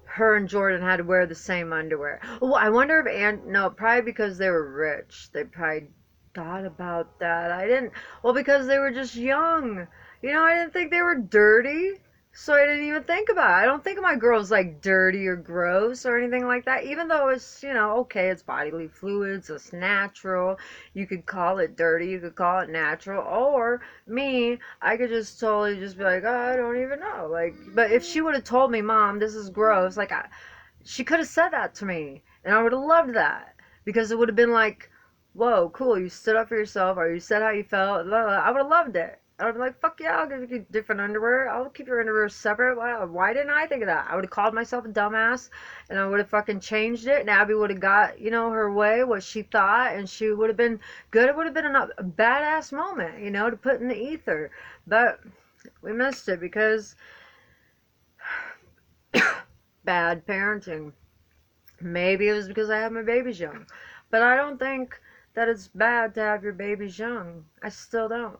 her and Jordan had to wear the same underwear. Oh, I wonder if no, probably because they were rich. They probably thought about that. I didn't, well, because they were just young. You know, I didn't think they were dirty, so I didn't even think about it. I don't think of my girls like dirty or gross or anything like that, even though it's, you know, okay, it's bodily fluids, it's natural. You could call it dirty, you could call it natural, or me, I could just totally just be like, oh, I don't even know. Like, but if she would have told me, Mom, this is gross, like, she could have said that to me, and I would have loved that, because it would have been like, whoa, cool, you stood up for yourself, or you said how you felt. I would have loved it. I would be like, fuck yeah, I'll give you different underwear. I'll keep your underwear separate. Why didn't I think of that? I would have called myself a dumbass, and I would have fucking changed it, and Abby would have got, you know, her way, what she thought, and she would have been good. It would have been a badass moment, you know, to put in the ether. But we missed it because bad parenting. Maybe it was because I had my babies young. But I don't think that it's bad to have your babies young. I still don't.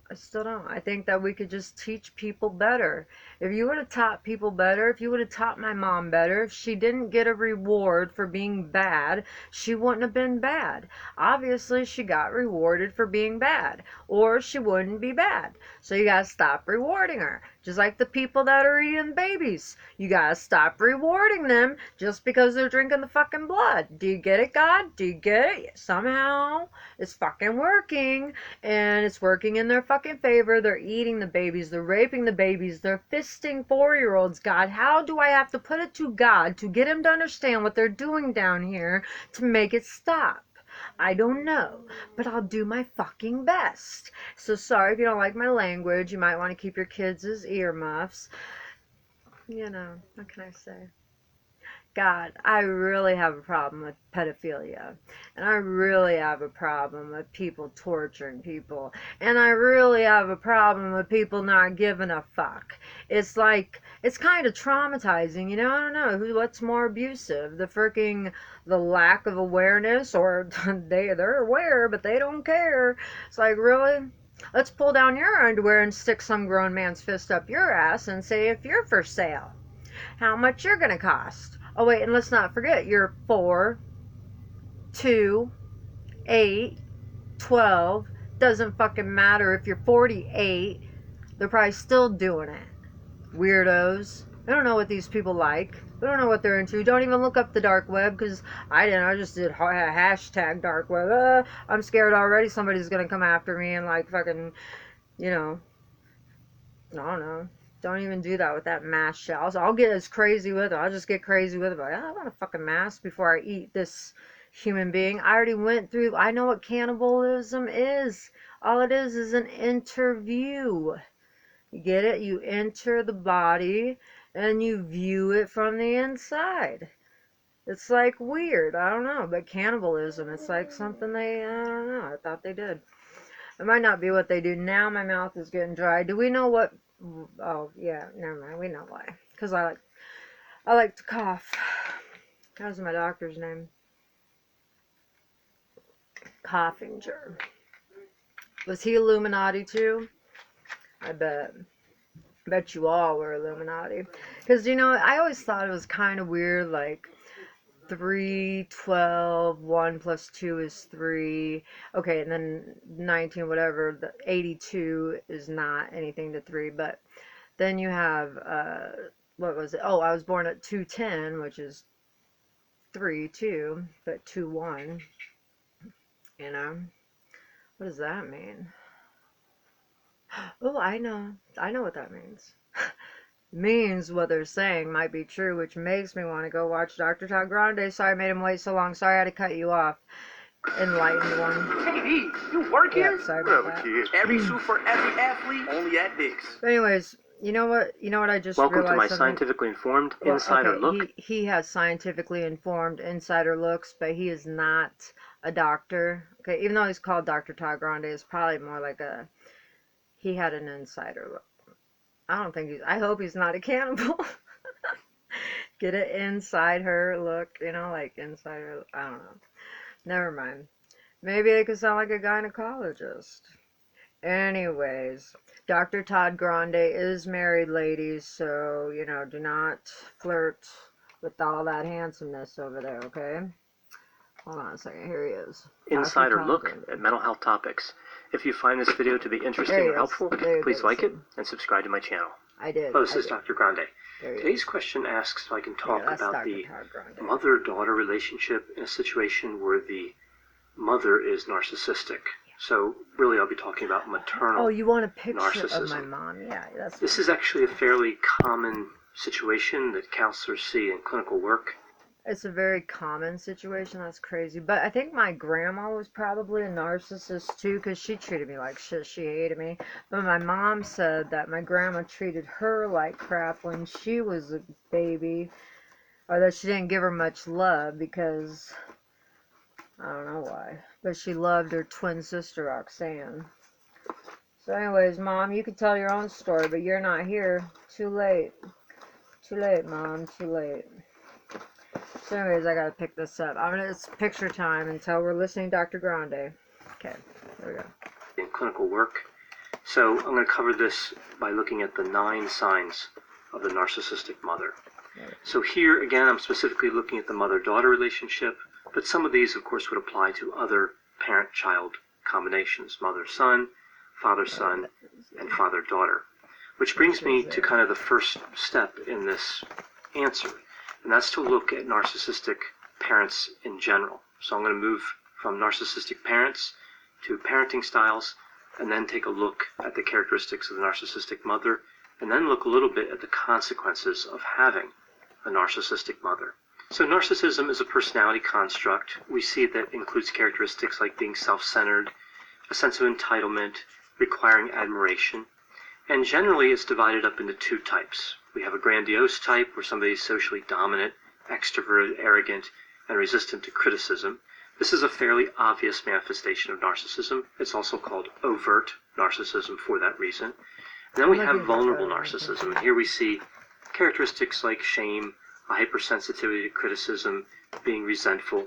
I think that we could just teach people better. If you would have taught people better, if you would have taught my mom better, if she didn't get a reward for being bad, she wouldn't have been bad. Obviously, she got rewarded for being bad, or she wouldn't be bad. So you gotta stop rewarding her. Just like the people that are eating babies. You gotta stop rewarding them just because they're drinking the fucking blood. Do you get it, God? Do you get it? Somehow, it's fucking working, and it's working in their fucking favor. They're eating the babies, they're raping the babies, they're fisting 4-year-olds. God, how do I have to put it to God to get him to understand what they're doing down here to make it stop? I don't know, but I'll do my fucking best. So sorry if you don't like my language. You might want to keep your kids as earmuffs. You know, what can I say? God, I really have a problem with pedophilia, and I really have a problem with people torturing people, and I really have a problem with people not giving a fuck. It's like, it's kind of traumatizing, you know. I don't know what's more abusive, the lack of awareness, or they're aware but they don't care. It's like, really? Let's pull down your underwear and stick some grown man's fist up your ass and say if you're for sale, how much you're gonna cost. Oh, wait, and let's not forget, you're 4, 2, 8, 12. Doesn't fucking matter if you're 48. They're probably still doing it. Weirdos. They don't know what these people like. They don't know what they're into. Don't even look up the dark web, because I didn't. I just did hashtag dark web. I'm scared already somebody's going to come after me and, like, fucking, you know, I don't know. Don't even do that with that mask shell. So I'll get as crazy with it. I'll just get crazy with it. But I want a fucking mask before I eat this human being. I already went through. I know what cannibalism is. All it is an interview. You get it? You enter the body and you view it from the inside. It's like weird. I don't know. But cannibalism, it's like something I don't know. I thought they did. It might not be what they do. Now my mouth is getting dry. Do we know what? Oh, yeah, never mind. We know why. Because I like to cough. That was my doctor's name. Coffinger. Was he Illuminati too? I bet you all were Illuminati. Because, you know, I always thought it was kind of weird, like, 3, 12, 1 plus 2 is 3. Okay, and then 19, whatever, the 82 is not anything to 3, but then you have, what was it? Oh, I was born at 210, which is 3, 2, but 2, 1, you know? What does that mean? Oh, I know what that means. Means what they're saying might be true, which makes me want to go watch Dr. Todd Grande. Sorry I made him wait so long. Sorry I had to cut you off. Enlightened one. KD, you work here? Yeah, sorry about that. Every shoe for every athlete, only at Dick's. But anyways, you know what I just Welcome realized to my something? scientifically informed insider look. He has scientifically informed insider looks, but he is not a doctor. Okay, even though he's called Dr. Todd Grande, it's probably more like he had an insider look. I hope he's not a cannibal. Get it inside her look, like inside her, I don't know. Never mind. Maybe I could sound like a gynecologist. Anyways, Dr. Todd Grande is married, ladies, so, do not flirt with all that handsomeness over there, okay? Hold on a second, here he is. Insider look at mental health topics. If you find this video to be interesting or helpful, please like it and subscribe to my channel. I did. Hello, this is Dr. Grande. Today's question asks if I can talk about the mother-daughter relationship in a situation where the mother is narcissistic. So really I'll be talking about maternal narcissism. Oh, you want a picture of my mom? Yeah, this is actually a fairly common situation that counselors see in clinical work. It's a very common situation. That's crazy. But I think my grandma was probably a narcissist too, because she treated me like shit. She hated me. But my mom said that my grandma treated her like crap when she was a baby, or that she didn't give her much love because, I don't know why, but she loved her twin sister Roxanne. So anyways, Mom, you can tell your own story, but you're not here. Too late. Too late, Mom. Too late. So anyways, I gotta pick this up. It's picture time until we're listening to Dr. Grande. Okay, there we go. In clinical work. So I'm going to cover this by looking at the 9 signs of the narcissistic mother. So here, again, I'm specifically looking at the mother-daughter relationship, but some of these, of course, would apply to other parent-child combinations, mother-son, father-son, and father-daughter. Which brings me to kind of the first step in this answer. And that's to look at narcissistic parents in general. So I'm going to move from narcissistic parents to parenting styles, and then take a look at the characteristics of the narcissistic mother, and then look a little bit at the consequences of having a narcissistic mother. So narcissism is a personality construct. We see that includes characteristics like being self-centered, a sense of entitlement, requiring admiration, and generally it's divided up into 2 types. We have a grandiose type, where somebody is socially dominant, extroverted, arrogant, and resistant to criticism. This is a fairly obvious manifestation of narcissism. It's also called overt narcissism for that reason. And then we have vulnerable narcissism, and here we see characteristics like shame, a hypersensitivity to criticism, being resentful.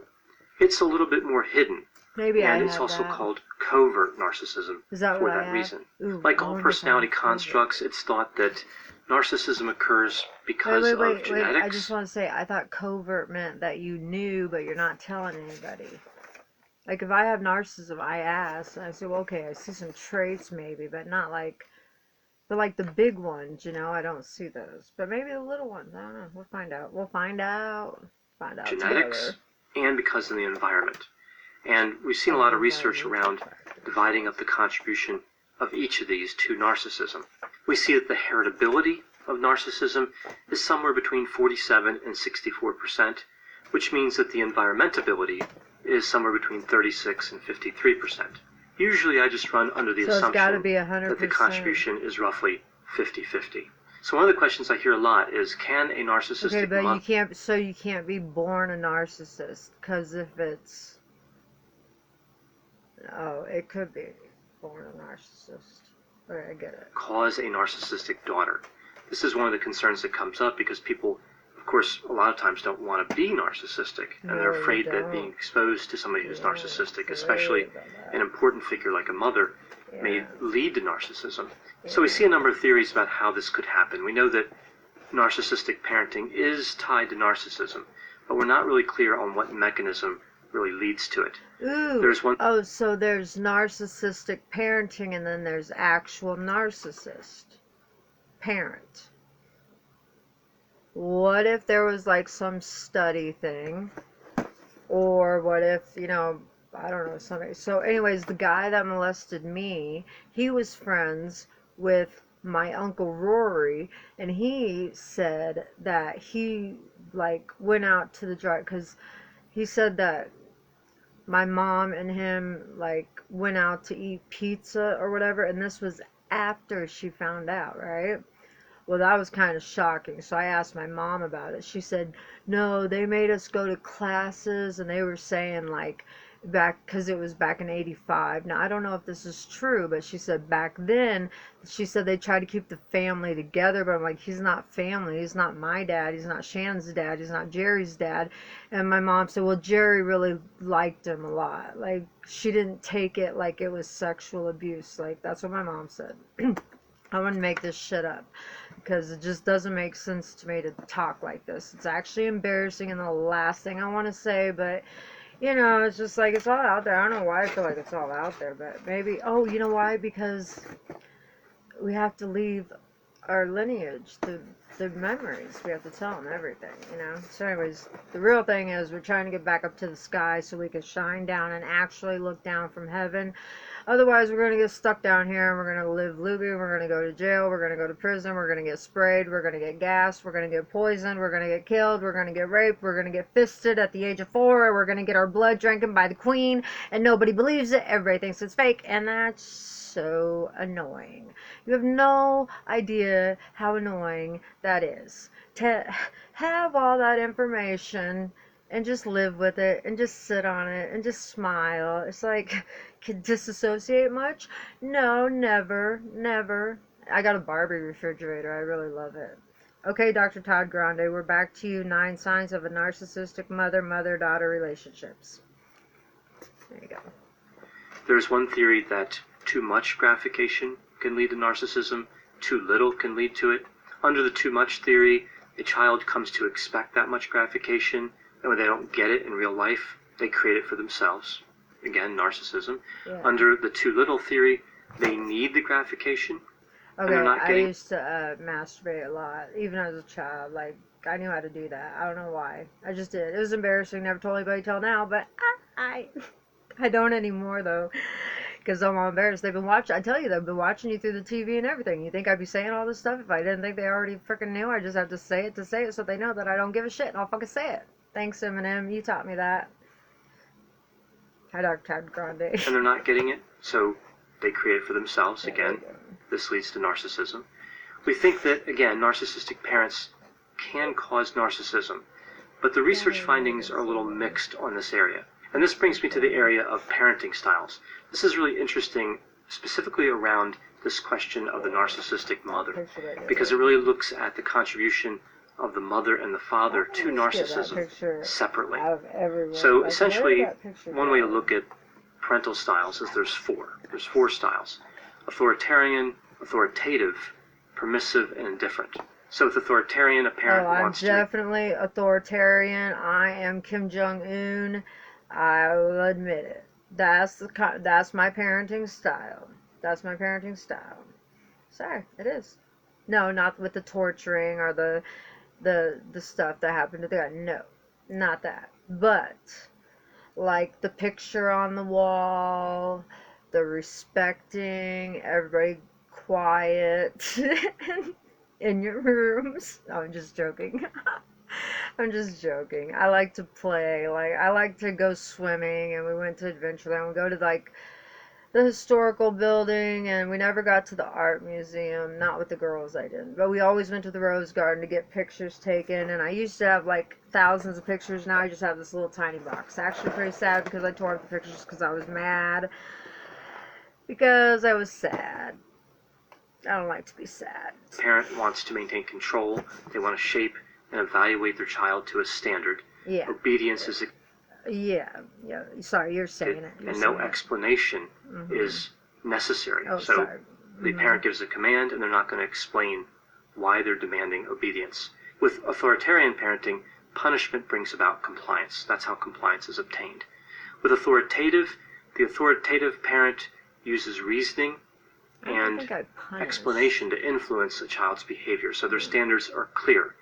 It's a little bit more hidden. And it's also called covert narcissism for that reason. Like all personality constructs, it's thought that narcissism occurs because of genetics. I just want to say, I thought covert meant that you knew, but you're not telling anybody. Like, if I have narcissism, I ask, and I say, well, okay, I see some traits maybe, but not like, but like the big ones, I don't see those. But maybe the little ones, I don't know. We'll find out. We'll find out. Genetics, together. And because of the environment. And we've seen a lot of research around dividing up the contribution of each of these to narcissism. We see that the heritability of narcissism is somewhere between 47 and 64%, which means that the environmentability is somewhere between 36 and 53%. Usually I just run under the assumption that the contribution is roughly 50-50. So one of the questions I hear a lot is, can a narcissistic you can't be born a narcissist, because if it's, it could be born a narcissist. Alright, I get it. Cause a narcissistic daughter. This is one of the concerns that comes up because people, of course, a lot of times don't want to be narcissistic, and they're afraid that being exposed to somebody who's narcissistic, especially an important figure like a mother, may lead to narcissism. So we see a number of theories about how this could happen. We know that narcissistic parenting is tied to narcissism, but we're not really clear on what mechanism really leads to it. Ooh. There's one. Oh, so there's narcissistic parenting, and then there's actual narcissist parent. What if there was like some study thing, or what if, you know, I don't know, somebody. So anyways, the guy that molested me, he was friends with my Uncle Rory, and he said that he like went out to the drive, because he said that my mom and him like went out to eat pizza or whatever, and this was after she found out, right? Well, that was kind of shocking. So I asked my mom about it. She said, no, they made us go to classes, and they were saying like back, because it was back in 85. Now, I don't know if this is true, but she said back then, she said they tried to keep the family together, but I'm like, he's not family. He's not my dad. He's not Shannon's dad. He's not Jerry's dad. And my mom said, well, Jerry really liked him a lot. Like, she didn't take it like it was sexual abuse. Like, that's what my mom said. I wouldn't make this shit up, because it just doesn't make sense to me to talk like this. It's actually embarrassing and the last thing I want to say, but, you know, it's just like, it's all out there. I don't know why I feel like it's all out there, but maybe, oh, you know why? Because we have to leave our lineage, the memories. We have to tell them everything, you know? So anyways, the real thing is we're trying to get back up to the sky so we can shine down and actually look down from heaven. Otherwise, we're going to get stuck down here, and we're going to live loopy, we're going to go to jail, we're going to go to prison, we're going to get sprayed, we're going to get gassed, we're going to get poisoned, we're going to get killed, we're going to get raped, we're going to get fisted at the age of 4, we're going to get our blood drinking by the queen, and nobody believes it, everybody thinks it's fake, and that's so annoying. You have no idea how annoying that is. To have all that information and just live with it and just sit on it and just smile. It's like, can disassociate much? No, never, never. I got a Barbie refrigerator. I really love it. Okay, Dr. Todd Grande, we're back to you. 9 signs of a narcissistic mother-daughter relationships. There you go. There's one theory that too much gratification can lead to narcissism, too little can lead to it. Under the too much theory, a child comes to expect that much gratification, and when they don't get it in real life, they create it for themselves. Again, narcissism. Yeah. Under the too little theory, they need the gratification. Okay, I used to masturbate a lot, even as a child. Like, I knew how to do that. I don't know why. I just did. It was embarrassing. Never told anybody till now, but I don't anymore, though, because I'm all embarrassed. They've been watching. I tell you, they've been watching you through the TV and everything. You think I'd be saying all this stuff if I didn't think they already freaking knew? I just have to say it so they know that I don't give a shit, and I'll fucking say it. Thanks, Eminem. You taught me that. Hi, Dr. Todd Grande. And they're not getting it, so they create it for themselves. Again, this leads to narcissism. We think that, again, narcissistic parents can cause narcissism, but the research findings are a little mixed on this area. And this brings me to the area of parenting styles. This is really interesting, specifically around this question of the narcissistic mother, because it really looks at the contribution of the mother and the father to narcissism separately. So essentially, one way to look at parental styles is there's 4. There's 4 styles: authoritarian, authoritative, permissive, and indifferent. So with authoritarian, a parent wants to... I'm definitely authoritarian. I am Kim Jong-un. I will admit it. That's my parenting style. That's my parenting style. Sorry, it is. No, not with the torturing or the stuff that happened to the guy. No, not that. But like the picture on the wall, the respecting, everybody quiet in your rooms. No, I'm just joking. I'm just joking. I like to play. Like, I like to go swimming, and we went to Adventureland. We go to like the historical building, and we never got to the art museum. Not with the girls, I didn't. But we always went to the Rose Garden to get pictures taken, and I used to have like thousands of pictures. Now I just have this little tiny box. Actually pretty sad because I tore up the pictures because I was mad. Because I was sad. I don't like to be sad. Parent wants to maintain control. They want to shape and evaluate their child to a standard. Yeah. Obedience is yeah. Sorry, you're saying it. And no explanation is necessary. Oh, so sorry. The parent gives a command, and they're not going to explain why they're demanding obedience. With authoritarian parenting, punishment brings about compliance. That's how compliance is obtained. With authoritative, the authoritative parent uses reasoning and explanation to influence a child's behavior, so their standards are clear.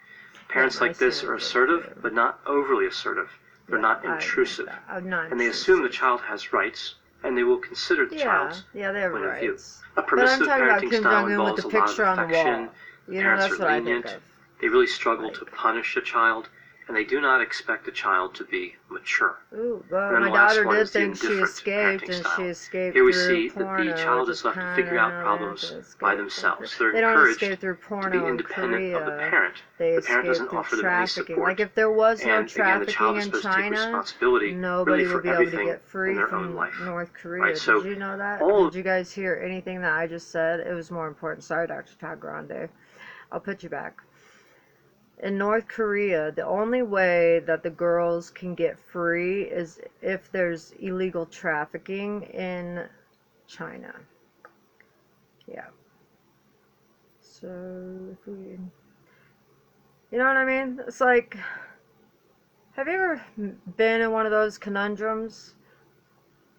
Parents like this are assertive, but not overly assertive. They're not intrusive. And they assume the child has rights, and they will consider the child's they have point of view. rights. A permissive parenting style involves a lot of affection. Parents are lenient. They really struggle to punish a child, and they do not expect a child to be mature. Ooh, well, my daughter did think she escaped, and she escaped Here we through see porno, that the child is left to figure out problems by themselves. They're they don't encouraged escape through porno to be independent of the parent. They The parent doesn't through offer them any trafficking. support. Like if there was no And again, the child trafficking is in supposed to take China, responsibility nobody really would be for able to everything get free in their from own life. North Korea. Right, so did you know that? all- Did you guys hear anything that I just said? It was more important. Sorry, Dr. Todd Grande. I'll put you back. In North Korea, the only way that the girls can get free is if there's illegal trafficking in China. Yeah. So, if we... You know what I mean? It's like... Have you ever been in one of those conundrums?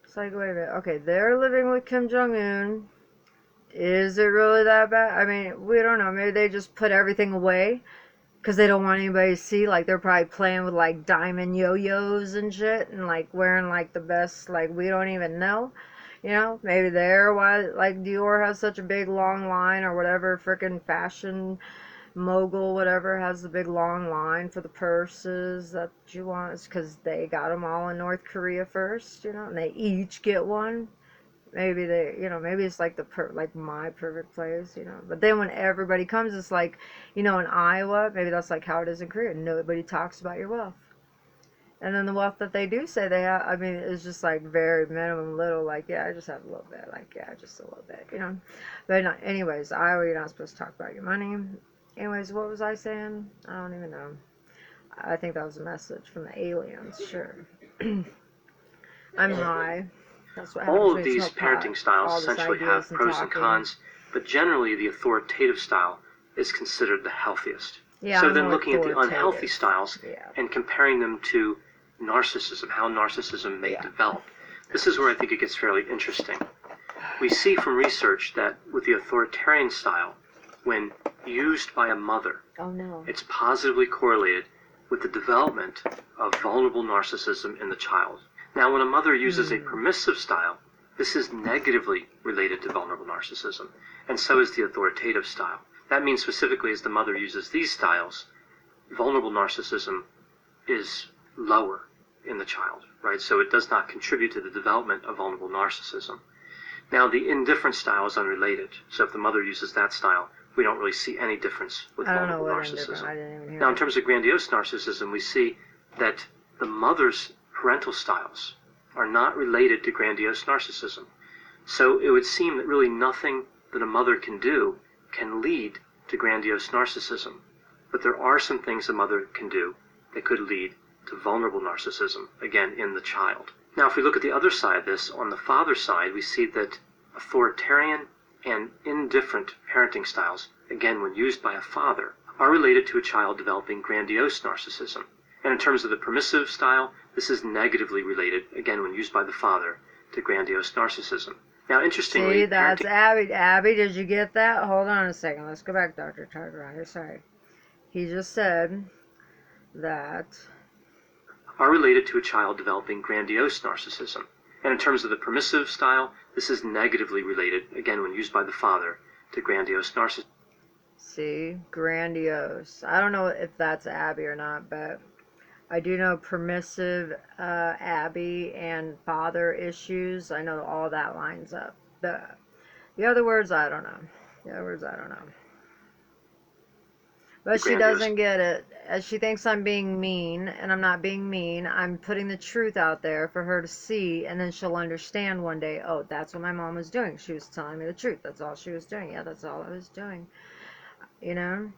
It's like, wait a minute. Okay, they're living with Kim Jong-un. Is it really that bad? I mean, we don't know. Maybe they just put everything away because they don't want anybody to see. Like, they're probably playing with, like, diamond yo-yos and shit, and, like, wearing, like, the best, like, we don't even know. You know, maybe they're why, like, Dior has such a big, long line, or whatever freaking fashion mogul, whatever, has the big, long line for the purses that you want. It's because they got them all in North Korea first, you know, and they each get one. Maybe they, you know, maybe it's like like my perfect place, you know. But then when everybody comes, it's like, you know, in Iowa, maybe that's like how it is in Korea. Nobody talks about your wealth. And then the wealth that they do say they have, I mean, it's just like very minimum, little, like, yeah, I just have a little bit, like, yeah, just a little bit, you know. But not, anyways, Iowa, you're not supposed to talk about your money. Anyways, what was I saying? I don't even know. I think that was a message from the aliens, sure. I'm high. All of these parenting styles essentially have pros and cons, but generally the authoritative style is considered the healthiest. Yeah, so then looking at the unhealthy styles and comparing them to narcissism, how narcissism may develop, this is where I think it gets fairly interesting. We see from research that with the authoritarian style, when used by a mother, it's positively correlated with the development of vulnerable narcissism in the child. Now, when a mother uses a permissive style, this is negatively related to vulnerable narcissism, and so is the authoritative style. That means specifically as the mother uses these styles, vulnerable narcissism is lower in the child, right? So it does not contribute to the development of vulnerable narcissism. Now, the indifferent style is unrelated. So if the mother uses that style, we don't really see any difference with vulnerable narcissism. Now, in terms of grandiose narcissism, we see that the mother's parental styles are not related to grandiose narcissism. So it would seem that really nothing that a mother can do can lead to grandiose narcissism. But there are some things a mother can do that could lead to vulnerable narcissism, again, in the child. Now, if we look at the other side of this, on the father's side, we see that authoritarian and indifferent parenting styles, again, when used by a father, are related to a child developing grandiose narcissism. And in terms of the permissive style, this is negatively related, again, when used by the father, to grandiose narcissism. Now, interestingly... See, that's Abby. Abby, did you get that? Hold on a second. Let's go back, Dr. Targaryen. Sorry. He just said that... are related to a child developing grandiose narcissism. And in terms of the permissive style, this is negatively related, again, when used by the father, to grandiose narcissism. See, grandiose. I don't know if that's Abby or not, but I do know permissive Abby and father issues. I know all that lines up. The other words, I don't know. The other words, I don't know. But she doesn't get it. She thinks I'm being mean, and I'm not being mean. I'm putting the truth out there for her to see, and then she'll understand one day, oh, that's what my mom was doing. She was telling me the truth. That's all she was doing. Yeah, that's all I was doing. You know?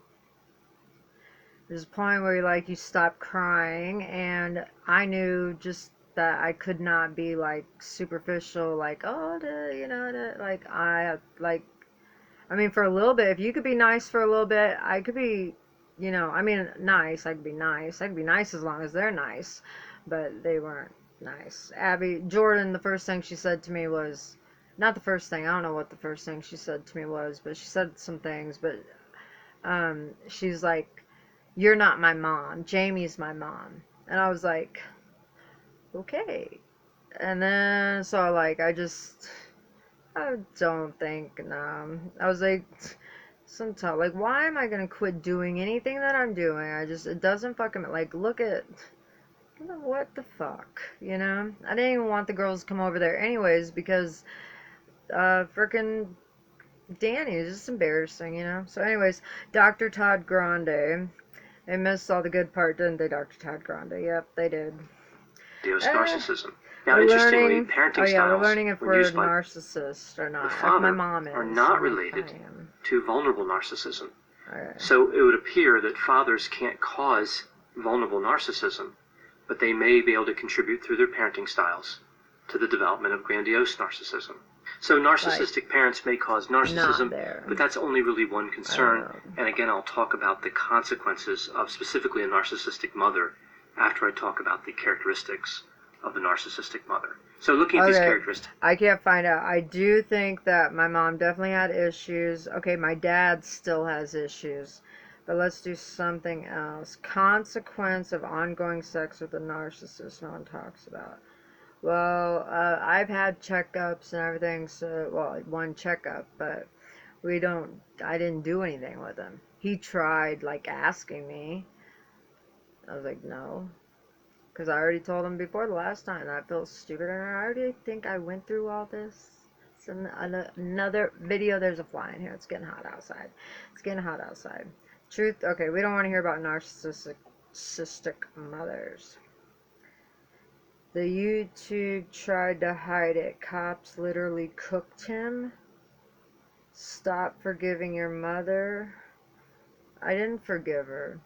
There's a point where you stop crying, and I knew just that I could not be, like, superficial, like, oh, I mean, for a little bit, if you could be nice for a little bit, I could be you know, I mean, nice. I could be nice. I could be nice as long as they're nice, but they weren't nice. Jordan, the first thing she said to me was, not the first thing, I don't know what the first thing she said to me was, but she said some things, but she's like, you're not my mom, Jamie's my mom. And I was like, okay. And then, so like, I don't think, no. I was like, sometimes, like, why am I gonna quit doing anything that I'm doing? It doesn't fucking, like, look at, what the fuck, you know? I didn't even want the girls to come over there anyways, because, frickin' Danny is just embarrassing, you know? So anyways, Dr. Todd Grande. They missed all the good part, didn't they, Dr. Todd Grande? Yep, they did. Deus narcissism. Now, interestingly, parenting styles, we're learning if we're used by narcissists or not. the father, like my mom is, are not related I am. to vulnerable narcissism. Okay. So it would appear that fathers can't cause vulnerable narcissism, but they may be able to contribute through their parenting styles to the development of grandiose narcissism. So narcissistic parents may cause narcissism, but that's only really one concern. And again, I'll talk about the consequences of specifically a narcissistic mother after I talk about the characteristics of the narcissistic mother. So looking at these characteristics. I can't find out. I do think that my mom definitely had issues. Okay, my dad still has issues. But let's do something else. Consequence of ongoing sex with a narcissist, no one talks about. Well, I've had checkups and everything, so, well, one checkup, but I didn't do anything with him. He tried, like, asking me. I was like, no. Because I already told him before the last time, and I feel stupid, and I already think I went through all this. It's another video. There's a fly in here. It's getting hot outside. It's getting hot outside. Truth, okay, we don't want to hear about narcissistic mothers. The YouTube tried to hide it. Cops literally cooked him. Stop forgiving your mother. I didn't forgive her.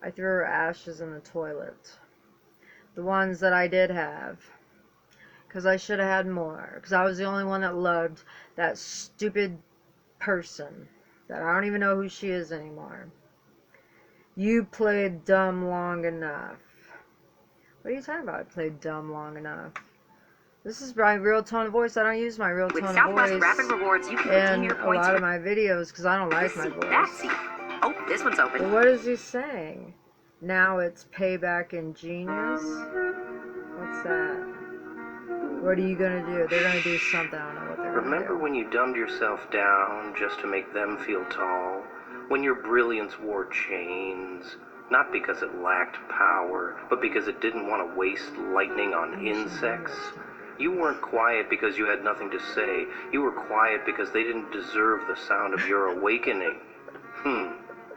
I threw her ashes in the toilet. The ones that I did have. Because I should have had more. Because I was the only one that loved that stupid person. That I don't even know who she is anymore. You played dumb long enough. What are you talking about? I played dumb long enough. This is my real tone of voice. I don't use my real tone of voice. With Southwest Rapid Rewards, you can redeem your points. A lot of my videos because I don't like my voice. That seat. Oh, this one's open. Well, what is he saying? Now it's Payback and Genius? What's that? What are you gonna do? They're gonna do something. I don't know what they're gonna do. Remember when you dumbed yourself down just to make them feel tall? When your brilliance wore chains? Not because it lacked power, but because it didn't want to waste lightning on insects? You weren't quiet because you had nothing to say. You were quiet because they didn't deserve the sound of your awakening.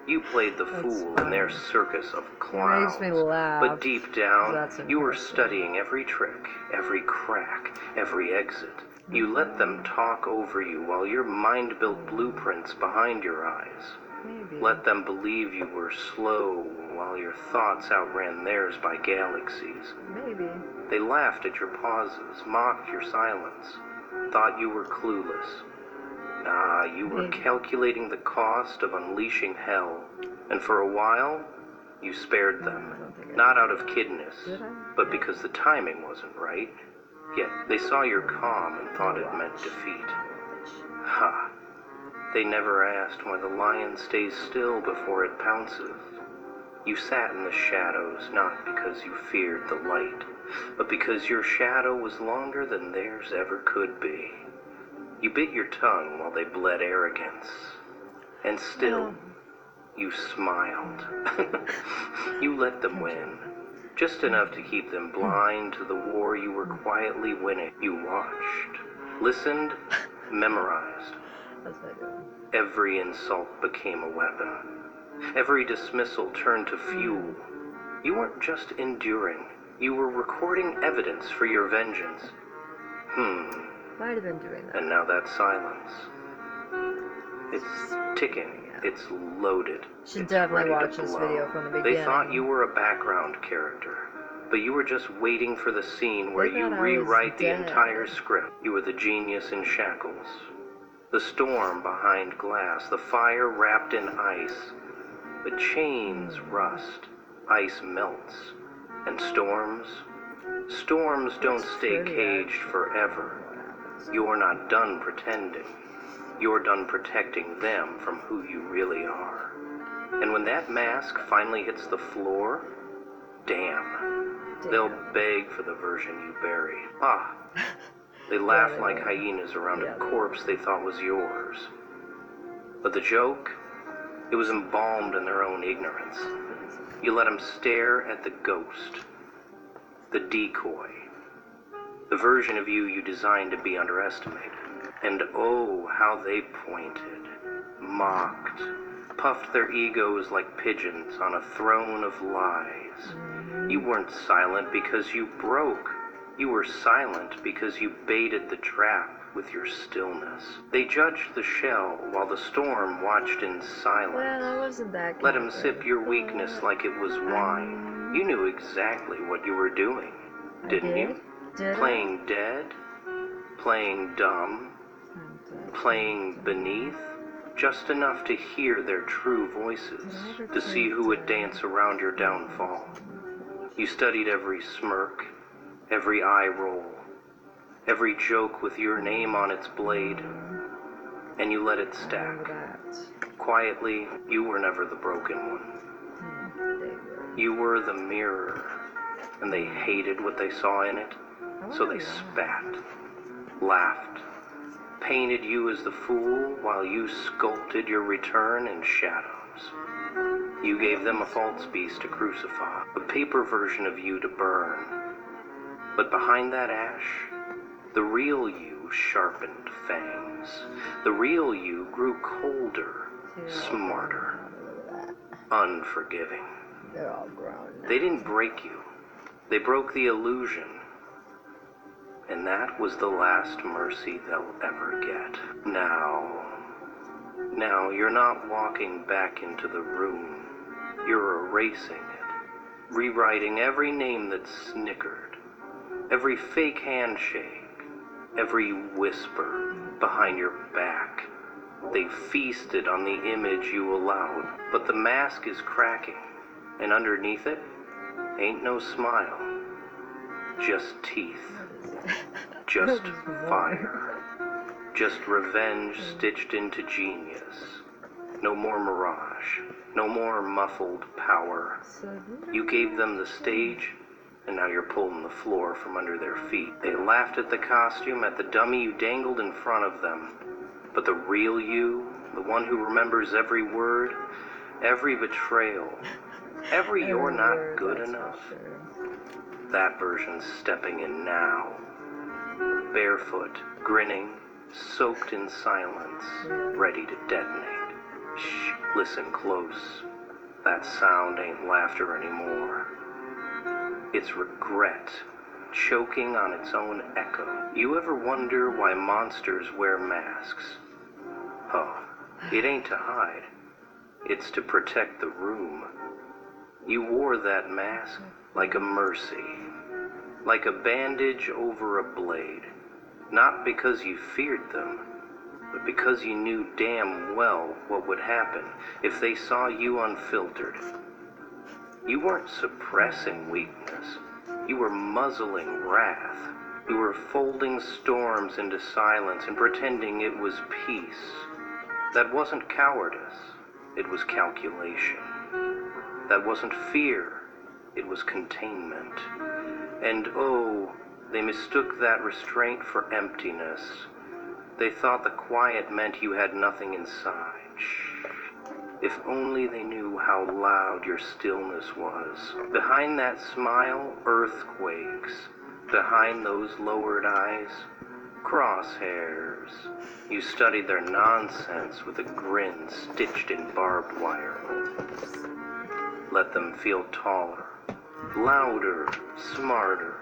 You played the fool in their circus of clowns. It makes me laugh. But deep down, you were studying every trick, every crack, every exit. You let them talk over you while your mind built blueprints behind your eyes. Maybe. Let them believe you were slow while your thoughts outran theirs by galaxies. Maybe. They laughed at your pauses, mocked your silence, thought you were clueless. You were calculating the cost of unleashing hell, and for a while, you spared them, not out of kidness, but because the timing wasn't right. Yet they saw your calm and thought it meant defeat. Ha! They never asked why the lion stays still before it pounces. You sat in the shadows not because you feared the light, but because your shadow was longer than theirs ever could be. You bit your tongue while they bled arrogance. And still, you smiled. You let them win. Just enough to keep them blind to the war you were quietly winning. You watched, listened, memorized. Every insult became a weapon. Every dismissal turned to fuel. You weren't just enduring. You were recording evidence for your vengeance. Might have been doing that. And now that silence. It's ticking. It's loaded. Should definitely watch this video from the beginning. They thought you were a background character, but you were just waiting for the scene where you rewrite the entire script. You were the genius in shackles. The storm behind glass, the fire wrapped in ice, But chains rust, ice melts, and storms don't stay caged forever. You're not done pretending. You're done protecting them from who you really are. And when that mask finally hits the floor, damn. They'll beg for the version you buried. They laugh like hyenas around a corpse they thought was yours. But the joke, it was embalmed in their own ignorance. You let them stare at the ghost, the decoy, the version of you designed to be underestimated. And oh, how they pointed, mocked, puffed their egos like pigeons on a throne of lies. You weren't silent because you broke. You were silent because you baited the trap with your stillness. They judged the shell while the storm watched in silence. Well, I wasn't that Let him sip your weakness like it was wine. You knew exactly what you were doing, didn't you? Playing dead, playing dumb, playing beneath, just enough to hear their true voices, to see who would dance around your downfall. You studied every smirk, every eye roll, every joke with your name on its blade, and you let it stack. Quietly, you were never the broken one. You were the mirror, and they hated what they saw in it, so they spat, laughed, painted you as the fool while you sculpted your return in shadows. You gave them a false beast to crucify, a paper version of you to burn. But behind that ash, the real you sharpened fangs. The real you grew colder, smarter, unforgiving. They're all grown now. They didn't break you. They broke the illusion. And that was the last mercy they'll ever get. Now, you're not walking back into the room. You're erasing it, rewriting every name that snickered, every fake handshake, every whisper behind your back. They feasted on the image you allowed, but the mask is cracking, and underneath it ain't no smile, just teeth. Just fire. Just revenge stitched into genius. No more mirage. No more muffled power. You gave them the stage, and now you're pulling the floor from under their feet. They laughed at the costume, at the dummy you dangled in front of them. But the real you, the one who remembers every word, every betrayal, every you're not good enough, that version's stepping in now. Barefoot, grinning, soaked in silence, ready to detonate. Shh, listen close. That sound ain't laughter anymore. It's regret, choking on its own echo. You ever wonder why monsters wear masks? Oh, it ain't to hide. It's to protect the room. You wore that mask like a mercy. Like a bandage over a blade, not because you feared them, but because you knew damn well what would happen if they saw you unfiltered. You weren't suppressing weakness, you were muzzling wrath. You were folding storms into silence and pretending it was peace. That wasn't cowardice, it was calculation. That wasn't fear, it was containment. And oh, they mistook that restraint for emptiness. They thought the quiet meant you had nothing inside. Shh. If only they knew how loud your stillness was. Behind that smile, earthquakes. Behind those lowered eyes, crosshairs. You studied their nonsense with a grin stitched in barbed wire. Let them feel taller. Louder, smarter.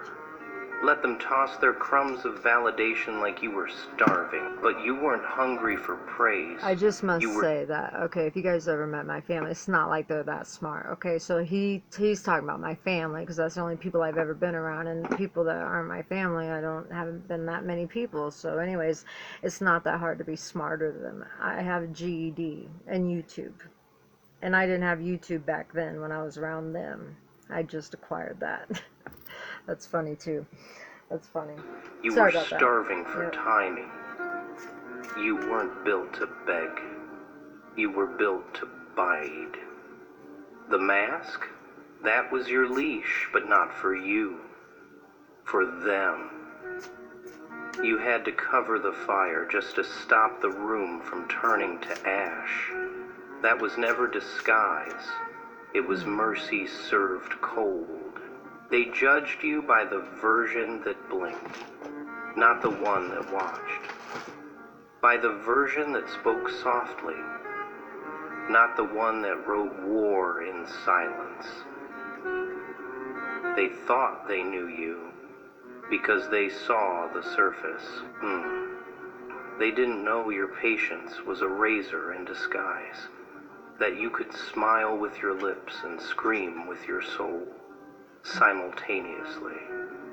Let them toss their crumbs of validation like you were starving, but you weren't hungry for praise. I just must say that, okay, if you guys ever met my family, it's not like they're that smart, okay? So he's talking about my family, because that's the only people I've ever been around, and people that aren't my family, haven't been that many people. So anyways, it's not that hard to be smarter than them. I have a GED and YouTube. and I didn't have YouTube back then when I was around them. I just acquired that. That's funny too. That's funny. You Sorry were about that. starving for timing. You weren't built to beg. You were built to bide. The mask? That was your leash, but not for you. For them. You had to cover the fire just to stop the room from turning to ash. That was never disguise. It was mercy served cold. They judged you by the version that blinked, not the one that watched. By the version that spoke softly, not the one that wrote war in silence. They thought they knew you because they saw the surface. They didn't know your patience was a razor in disguise, that you could smile with your lips and scream with your soul simultaneously,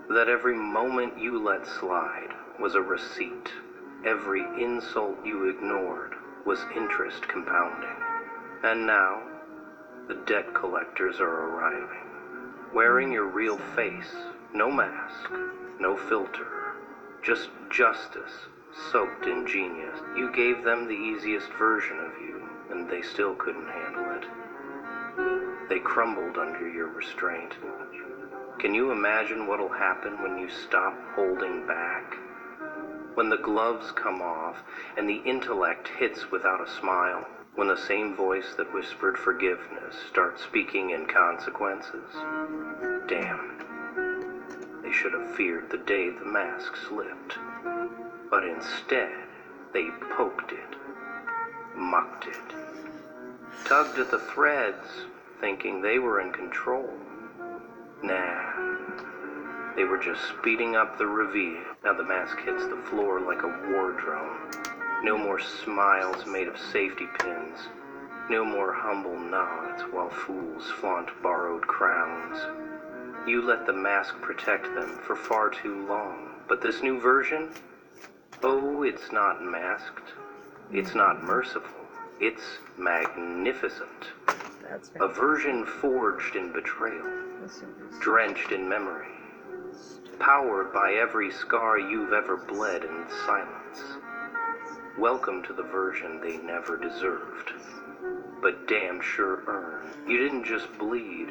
that every moment you let slide was a receipt, every insult you ignored was interest compounding. And now, the debt collectors are arriving, wearing your real face, no mask, no filter, just justice soaked in genius. You gave them the easiest version of you, and they still couldn't handle it. They crumbled under your restraint. Can you imagine what'll happen when you stop holding back? When the gloves come off and the intellect hits without a smile? When the same voice that whispered forgiveness starts speaking in consequences? Damn. They should have feared the day the mask slipped. But instead, they poked it, mucked it, tugged at the threads, thinking they were in control. Nah, they were just speeding up the reveal. Now the mask hits the floor like a war drone. No more smiles made of safety pins. No more humble nods while fools flaunt borrowed crowns. You let the mask protect them for far too long. But this new version? Oh, it's not masked. It's not merciful. It's magnificent. A version forged in betrayal, drenched in memory, powered by every scar you've ever bled in silence. Welcome to the version they never deserved, but damn sure earned. You didn't just bleed,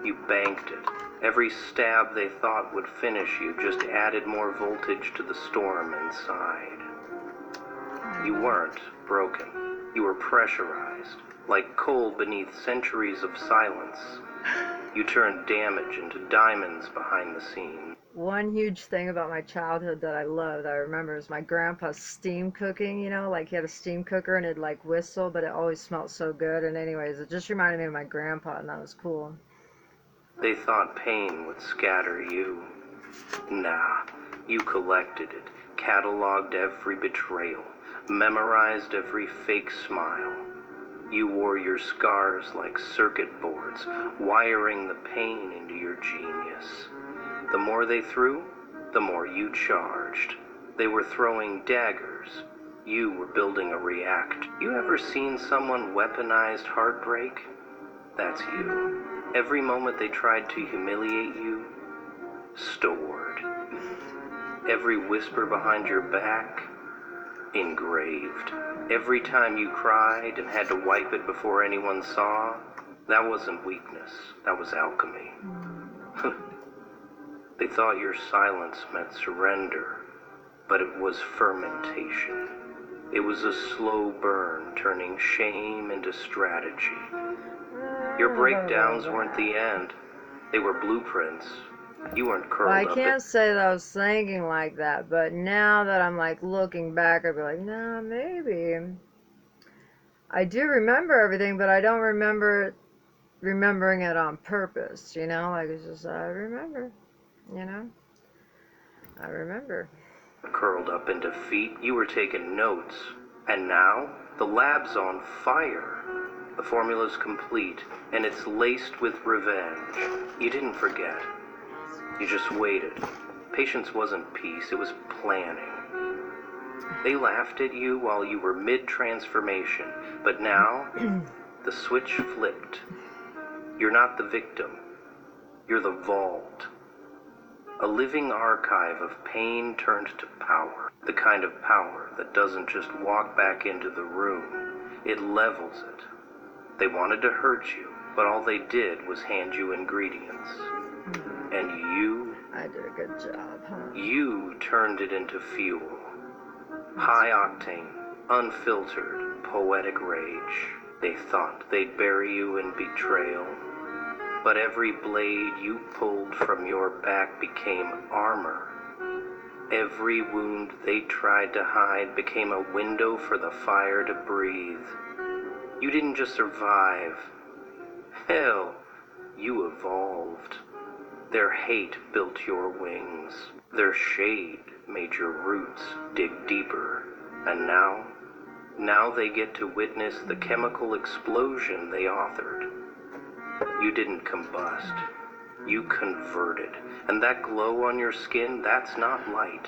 you banked it. Every stab they thought would finish you just added more voltage to the storm inside. You weren't broken. You were pressurized, like coal beneath centuries of silence. You turned damage into diamonds behind the scene. One huge thing about my childhood that I loved, I remember, is my grandpa's steam cooking, you know, like he had a steam cooker and it'd like whistle, but it always smelled so good. And anyways, it just reminded me of my grandpa, and that was cool. They thought pain would scatter you. Nah, you collected it, cataloged every betrayal, memorized every fake smile. You wore your scars like circuit boards, wiring the pain into your genius. The more they threw, the more you charged. They were throwing daggers. You were building a react. You ever seen someone weaponized heartbreak? That's you. Every moment they tried to humiliate you, stored. Every whisper behind your back, engraved. Every time you cried and had to wipe it before anyone saw, that wasn't weakness, that was alchemy. They thought your silence meant surrender, but it was fermentation. It was a slow burn, turning shame into strategy. Your breakdowns weren't the end. They were blueprints. You weren't curled up. Well, I can't say that I was thinking like that, but now that I'm like looking back, I'd be like, nah, maybe. I do remember everything, but I don't remember remembering it on purpose, you know? Like, it's just, I remember, you know? I remember. Curled up in defeat, you were taking notes. And now, the lab's on fire. The formula's complete, and it's laced with revenge. You didn't forget. You just waited. Patience wasn't peace, it was planning. They laughed at you while you were mid-transformation, but now, the switch flipped. You're not the victim. You're the vault. A living archive of pain turned to power. The kind of power that doesn't just walk back into the room. It levels it. They wanted to hurt you, but all they did was hand you ingredients. And you... I did a good job, huh? You turned it into fuel. High octane, unfiltered, poetic rage. They thought they'd bury you in betrayal. But every blade you pulled from your back became armor. Every wound they tried to hide became a window for the fire to breathe. You didn't just survive. Hell, you evolved. Their hate built your wings. Their shade made your roots dig deeper. And now they get to witness the chemical explosion they authored. You didn't combust. You converted. And that glow on your skin, that's not light.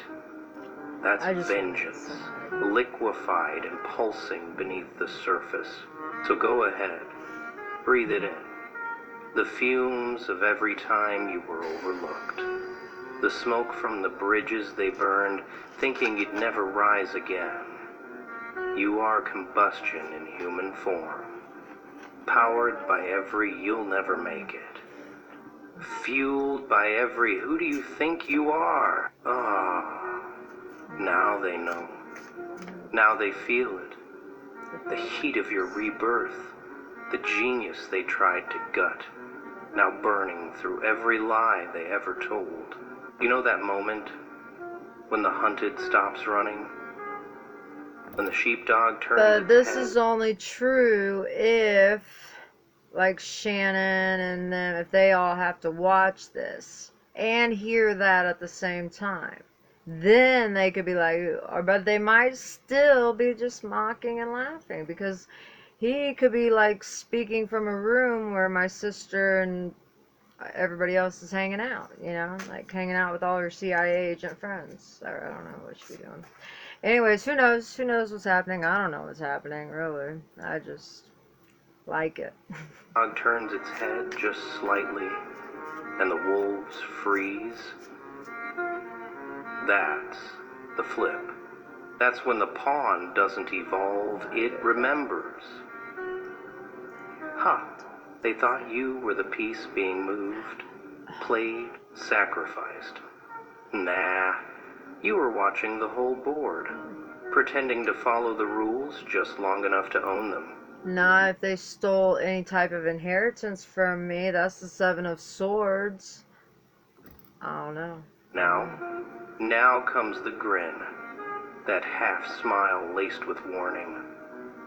That's vengeance, liquefied and pulsing beneath the surface. So go ahead, breathe it in. The fumes of every time you were overlooked. The smoke from the bridges they burned, thinking you'd never rise again. You are combustion in human form. Powered by every you'll never make it. Fueled by every who do you think you are? Now they know. Now they feel it. The heat of your rebirth. The genius they tried to gut. Now burning through every lie they ever told. You know that moment when the hunted stops running? When the sheepdog turns But this its head? is only true if, like Shannon and them, if they all have to watch this and hear that at the same time. Then they could be like, but they might still be just mocking and laughing, because he could be like speaking from a room where my sister and everybody else is hanging out, you know, like hanging out with all her CIA agent friends. I don't know what she'd be doing. Anyways, who knows? Who knows what's happening? I don't know what's happening, really. I just like it. Dog turns its head just slightly, and the wolves freeze. That's the flip. That's when the pawn doesn't evolve, it remembers. They thought you were the piece being moved, played, sacrificed. Nah, you were watching the whole board, pretending to follow the rules just long enough to own them. Not if they stole any type of inheritance from me. That's the Seven of Swords. I don't know. Now comes the grin. That half-smile laced with warning.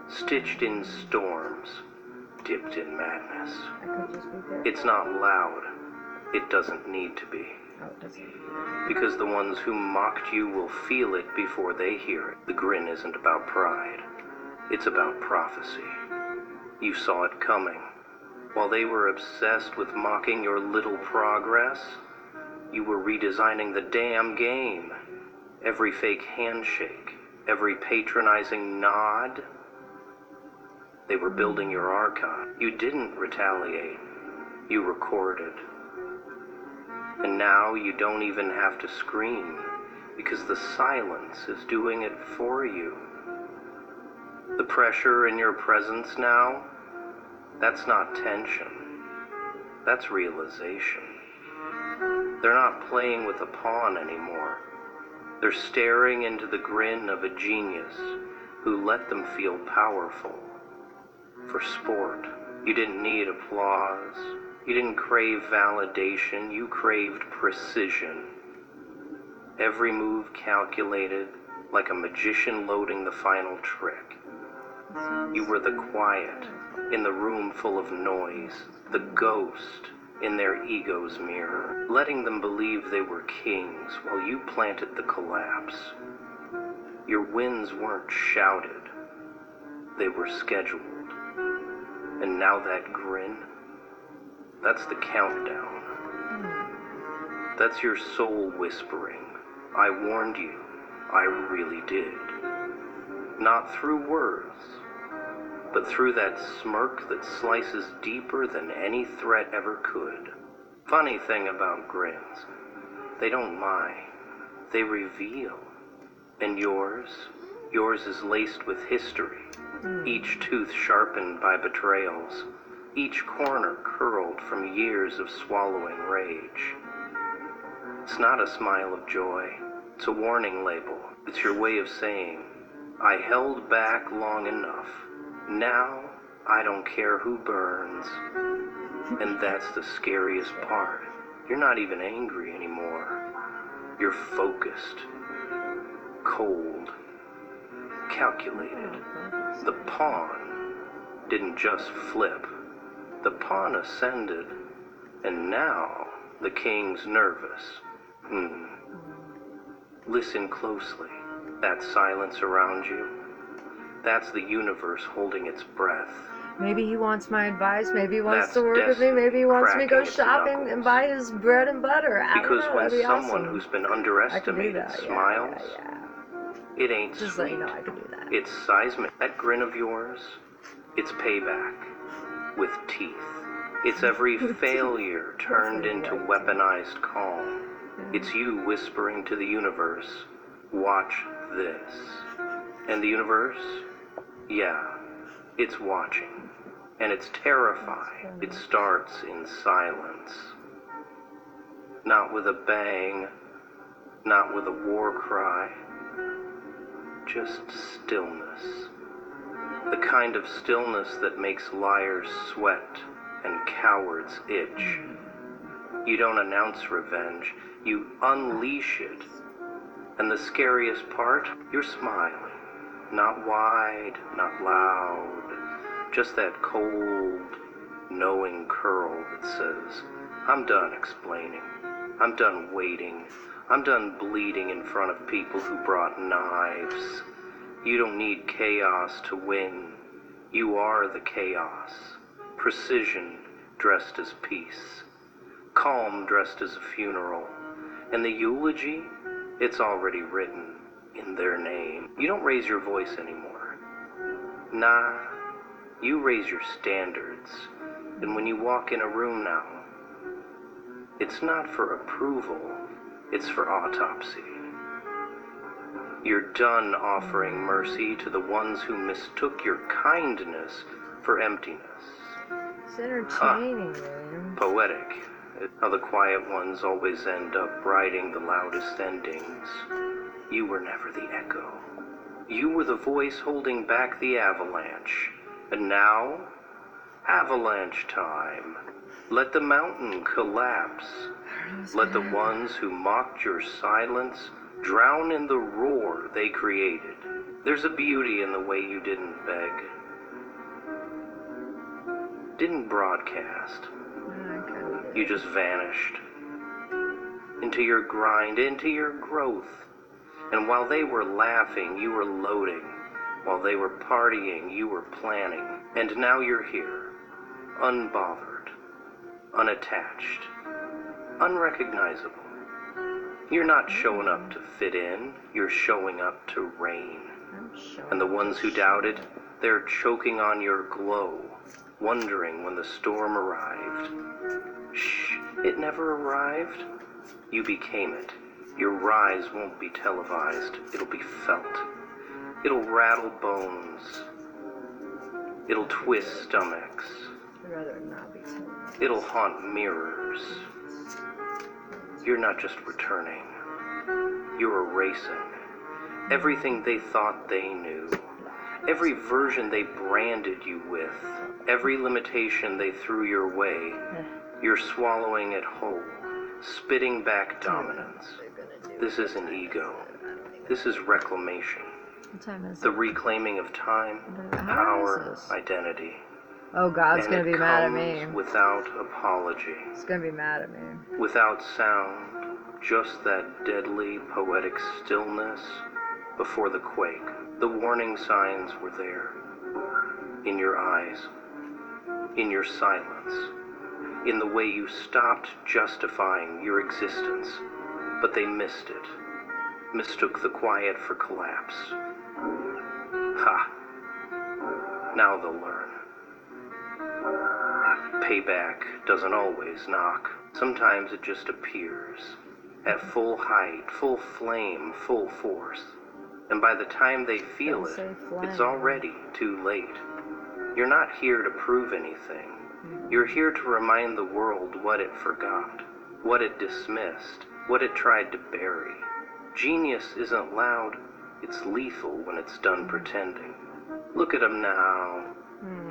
Stitched in storms. Dipped in madness. It's not loud. It doesn't need to be. Because the ones who mocked you will feel it before they hear it. The grin isn't about pride. It's about prophecy. You saw it coming. While they were obsessed with mocking your little progress, you were redesigning the damn game. Every fake handshake, every patronizing nod. They were building your archive. You didn't retaliate. You recorded. And now you don't even have to scream, because the silence is doing it for you. The pressure in your presence now, that's not tension. That's realization. They're not playing with a pawn anymore. They're staring into the grin of a genius who let them feel powerful. For sport, you didn't need applause. You didn't crave validation. You craved precision. Every move calculated, like a magician loading the final trick. You were the quiet in the room full of noise, the ghost in their ego's mirror, letting them believe they were kings while you planted the collapse. Your wins weren't shouted, they were scheduled. And now that grin, that's the countdown. That's your soul whispering, I warned you, I really did. Not through words, but through that smirk that slices deeper than any threat ever could. Funny thing about grins, they don't lie, they reveal. And yours is laced with history, each tooth sharpened by betrayals, each corner curled from years of swallowing rage. It's not a smile of joy, it's a warning label. It's your way of saying, I held back long enough. Now I don't care who burns. And that's the scariest part. You're not even angry anymore. You're focused, cold, calculated. The pawn didn't just flip. The pawn ascended, and now the king's nervous. Listen closely. That silence around you, that's the universe holding its breath. Maybe he wants my advice. Maybe he wants to work with me. Maybe he wants me to go shopping and buy his bread and butter. Because when someone awesome. who's been underestimated smiles, it ain't just sweet. So you know, I can do that. It's seismic. That grin of yours, it's payback with teeth. It's every failure turned into weaponized calm. It's you whispering to the universe, watch this. And the universe, yeah, it's watching. And it's terrifying. It starts in silence. Not with a bang, not with a war cry, just stillness. The kind of stillness that makes liars sweat and cowards itch. You don't announce revenge, you unleash it. And the scariest part, you're smiling. Not wide, not loud, just that cold, knowing curl that says, I'm done explaining. I'm done waiting. I'm done bleeding in front of people who brought knives. You don't need chaos to win. You are the chaos. Precision dressed as peace. Calm dressed as a funeral. And the eulogy, it's already written in their name. You don't raise your voice anymore. Nah, you raise your standards. And when you walk in a room now, it's not for approval, it's for autopsy. You're done offering mercy to the ones who mistook your kindness for emptiness. It's entertaining, man. Poetic. How the quiet ones always end up writing the loudest endings. You were never the echo. You were the voice holding back the avalanche. And now, avalanche time. Let the mountain collapse. Let the ones who mocked your silence drown in the roar they created. There's a beauty in the way you didn't beg. Didn't broadcast. You just vanished. Into your grind, into your growth. And while they were laughing, you were loading. While they were partying, you were planning. And now you're here, unbothered, unattached, unrecognizable. You're not showing up to fit in, you're showing up to reign. And the ones who doubted, they're choking on your glow, wondering when the storm arrived. Shh, it never arrived. You became it. Your rise won't be televised, it'll be felt. It'll rattle bones. It'll twist stomachs. I'd rather not be televised. It'll haunt mirrors. You're not just returning. You're erasing. Everything they thought they knew. Every version they branded you with. Every limitation they threw your way. You're swallowing it whole. Spitting back dominance. This isn't ego. This is reclamation. What time is it? The reclaiming of time, power, identity. Oh, God's going to be mad at me. Without apology. He's going to be mad at me. Without sound, just that deadly, poetic stillness before the quake. The warning signs were there. In your eyes. In your silence. In the way you stopped justifying your existence. But they missed it. Mistook the quiet for collapse. Ha! Now they'll learn. Payback doesn't always knock. Sometimes it just appears. At full height, full flame, full force. And by the time they feel it, it's already too late. You're not here to prove anything. You're here to remind the world what it forgot, what it dismissed, what it tried to bury. Genius isn't loud, it's lethal when it's done pretending. Look at them now,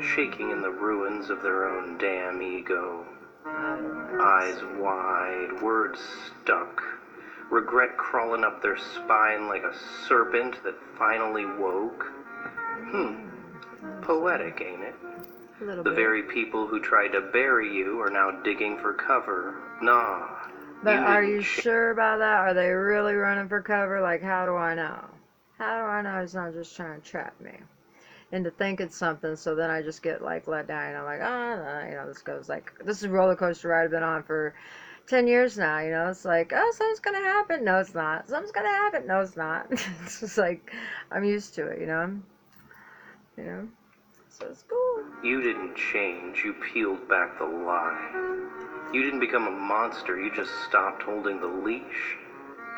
shaking in the ruins of their own damn ego. Eyes wide, words stuck, regret crawling up their spine like a serpent that finally woke. Poetic, ain't it? The very people who tried to bury you are now digging for cover. Nah. But are you sure about that? Are they really running for cover? Like, how do I know? How do I know he's not just trying to trap me into thinking something, so then I just get, like, let down, and I'm like, oh, you know, this goes, like, this is a roller coaster ride I've been on for 10 years now, you know, it's like, oh, something's gonna happen, no, it's not, something's gonna happen, no, it's not, it's just like, I'm used to it, you know, so it's cool. You didn't change, you peeled back the lie. You didn't become a monster, you just stopped holding the leash.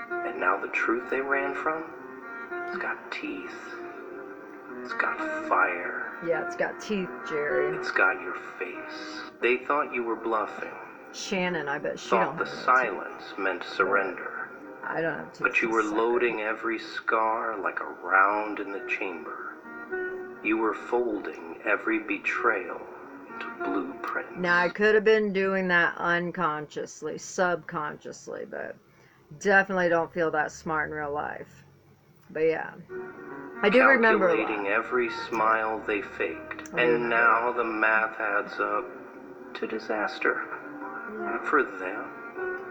And now the truth they ran from, it's got teeth. It's got fire. Yeah, it's got teeth, Jerry. It's got your face. They thought you were bluffing. Shannon, I bet she thought don't the silence meant surrender. I don't have teeth. But you were loading every scar like a round in the chamber. You were folding every betrayal into blueprints. Now, I could have been doing that unconsciously, subconsciously, but definitely don't feel that smart in real life. But yeah, I do remember a lot. Calculating every smile they faked, and now the math adds up to disaster. For them.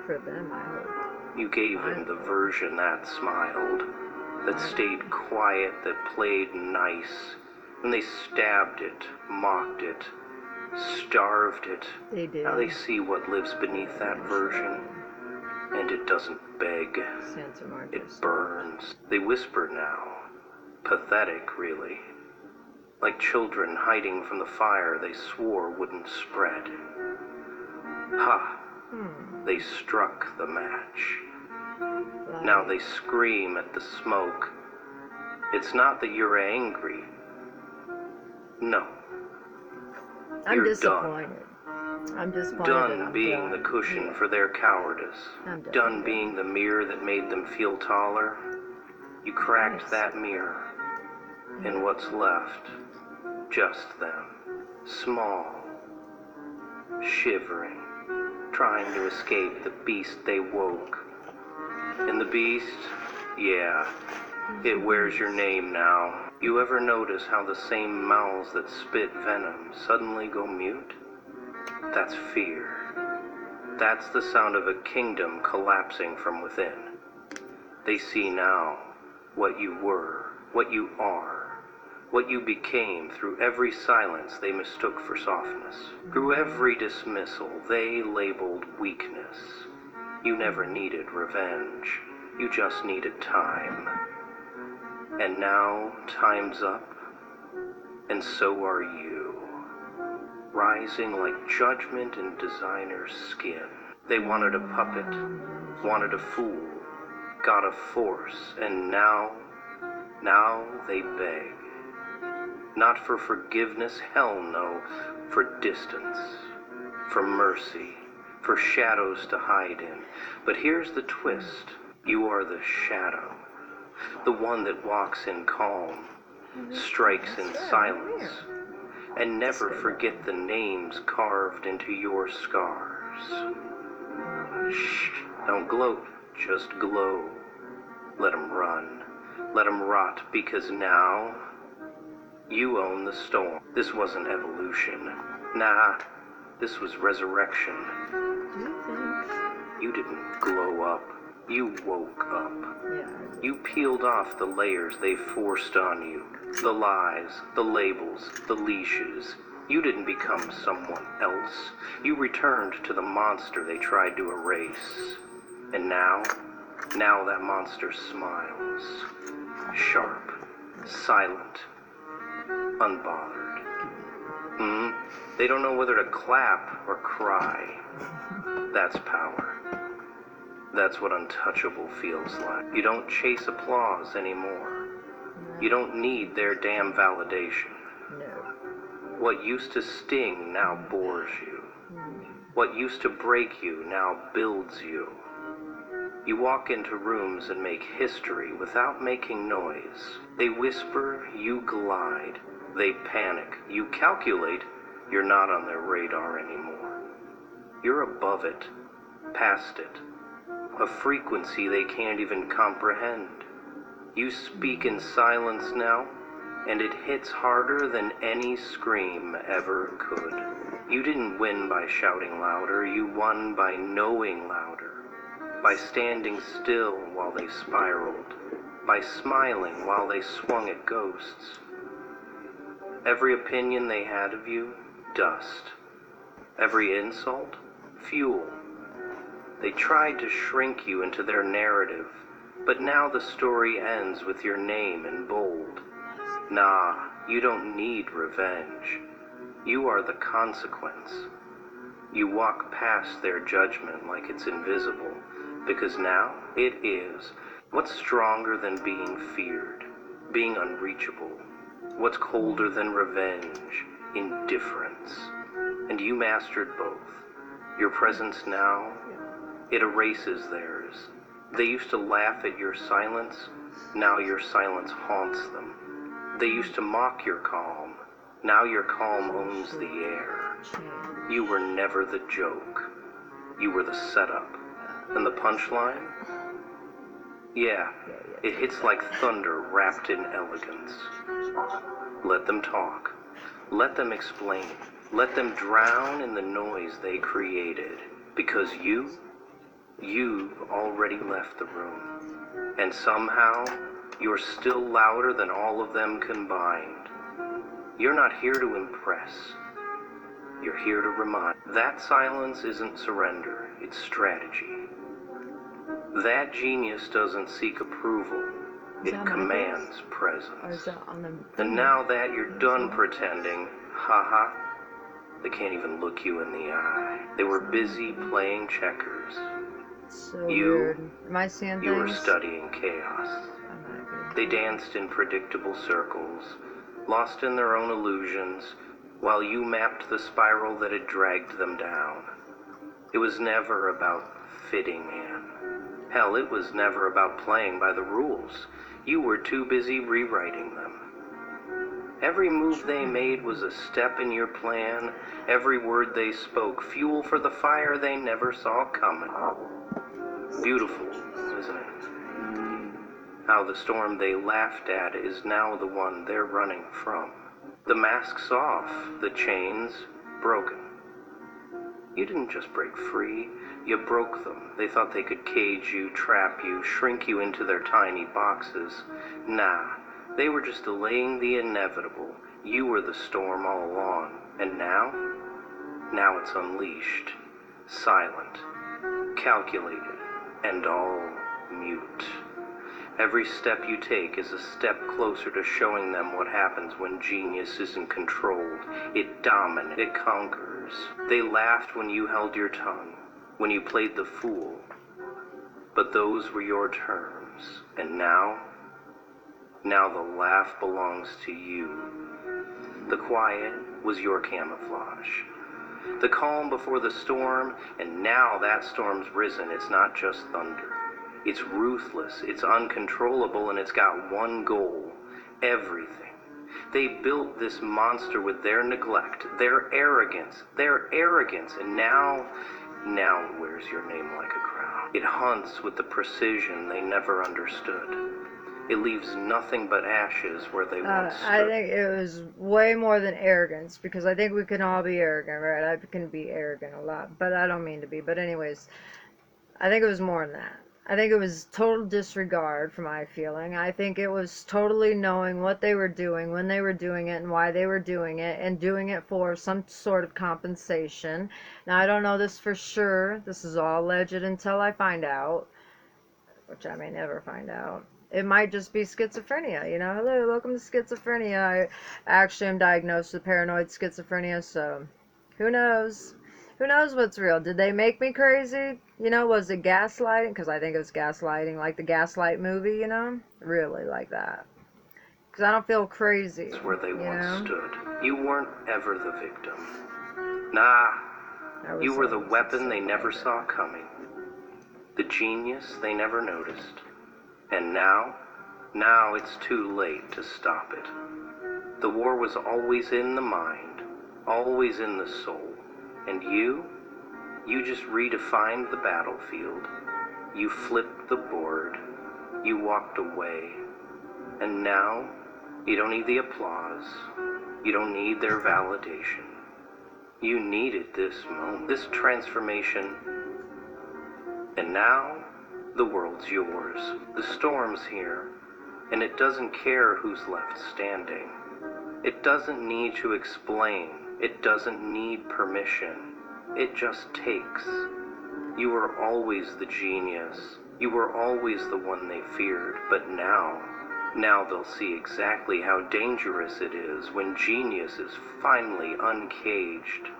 For them, I hope. You gave him the version that smiled, that stayed quiet, that played nice. When they stabbed it, mocked it, starved it. They did. Now they see what lives beneath that version. And it doesn't beg. It burns. They whisper now. Pathetic, really. Like children hiding from the fire they swore wouldn't spread. Ha! They struck the match. Now they scream at the smoke. It's not that you're angry. No. I'm disappointed. I'm disappointed. Done being the cushion for their cowardice. Done being the mirror that made them feel taller. You cracked that mirror. And what's left? Just them. Small. Shivering. Trying to escape the beast they woke. And the beast? Yeah. It wears your name now. You ever notice how the same mouths that spit venom suddenly go mute? That's fear. That's the sound of a kingdom collapsing from within. They see now what you were, what you are, what you became through every silence they mistook for softness. Through every dismissal they labeled weakness. You never needed revenge. You just needed time. And now time's up, and so are you. Rising like judgment in designer's skin. They wanted a puppet, wanted a fool, got a force, and now they beg. Not for forgiveness, hell no, for distance, for mercy, for shadows to hide in. But here's the twist. You are the shadow, the one that walks in calm, strikes in silence, and never forget the names carved into your scars. Shh, don't gloat, just glow. Let 'em run, let 'em rot, because now you own the storm. This wasn't evolution. Nah, this was resurrection. You didn't glow up. You woke up. You peeled off the layers they forced on you. The lies, the labels, the leashes. You didn't become someone else. You returned to the monster they tried to erase. And now that monster smiles. Sharp, silent, unbothered. They don't know whether to clap or cry. That's power. That's what untouchable feels like. You don't chase applause anymore. You don't need their damn validation. No. What used to sting now bores you. What used to break you now builds you. You walk into rooms and make history without making noise. They whisper, you glide. They panic. You calculate, you're not on their radar anymore. You're above it, past it. A frequency they can't even comprehend. You speak in silence now, and it hits harder than any scream ever could. You didn't win by shouting louder, you won by knowing louder, by standing still while they spiraled, by smiling while they swung at ghosts. Every opinion they had of you, dust. Every insult, fuel. They tried to shrink you into their narrative, but now the story ends with your name in bold. Nah, you don't need revenge. You are the consequence. You walk past their judgment like it's invisible, because now it is. What's stronger than being feared? Being unreachable. What's colder than revenge? Indifference. And you mastered both. Your presence now, it erases theirs. They used to laugh at your silence, now your silence haunts them. They used to mock your calm, now your calm owns the air. You were never the joke. You were the setup. And the punchline? Yeah, it hits like thunder wrapped in elegance. Let them talk. Let them explain. Let them drown in the noise they created. Because you've already left the room. And somehow, you're still louder than all of them combined. You're not here to impress. You're here to remind. That silence isn't surrender, it's strategy. That genius doesn't seek approval, it commands presence. And now that you're done pretending, haha, they can't even look you in the eye. They were busy playing checkers. So weird. Am I seeing things? You were studying chaos. They danced in predictable circles, lost in their own illusions, while you mapped the spiral that had dragged them down. It was never about fitting in. Hell, it was never about playing by the rules. You were too busy rewriting them. Every move they made was a step in your plan. Every word they spoke, fuel for the fire they never saw coming. Beautiful, isn't it? How the storm they laughed at is now the one they're running from. The masks off, the chains broken. You didn't just break free, you broke them. They thought they could cage you, trap you, shrink you into their tiny boxes. Nah, they were just delaying the inevitable. You were the storm all along. And now? Now it's unleashed. Silent. Calculated. And all mute. Every step you take is a step closer to showing them what happens when genius isn't controlled. It dominates. It conquers. They laughed when you held your tongue, when you played the fool. But those were your terms. And now the laugh belongs to you. The quiet was your camouflage. The calm before the storm, and now that storm's risen. It's not just thunder. It's ruthless, it's uncontrollable, and it's got one goal. Everything. They built this monster with their neglect, their arrogance, and now it wears your name like a crown. It hunts with the precision they never understood. It leaves nothing but ashes where they once stood. I think it was way more than arrogance, because I think we can all be arrogant, right? I can be arrogant a lot, but I don't mean to be. But anyways, I think it was more than that. I think it was total disregard for my feeling. I think it was totally knowing what they were doing, when they were doing it, and why they were doing it, and doing it for some sort of compensation. Now, I don't know this for sure. This is all alleged until I find out. which I may never find out. It might just be schizophrenia, you know. Hello, welcome to schizophrenia. I actually am diagnosed with paranoid schizophrenia, so who knows? Who knows what's real? Did they make me crazy? You know, was it gaslighting? Because I think it was gaslighting, like the Gaslight movie, you know? Really like that. Because I don't feel crazy. It's where they once stood. You weren't ever the victim. Nah, you were the weapon they never saw coming. The genius they never noticed. And now it's too late to stop it. The war was always in the mind, always in the soul. And you just redefined the battlefield. You flipped the board. You walked away. And now, you don't need the applause. You don't need their validation. You needed this moment, this transformation. And now, the world's yours. The storm's here. And it doesn't care who's left standing. It doesn't need to explain. It doesn't need permission. It just takes. You were always the genius. You were always the one they feared. But now they'll see exactly how dangerous it is when genius is finally uncaged.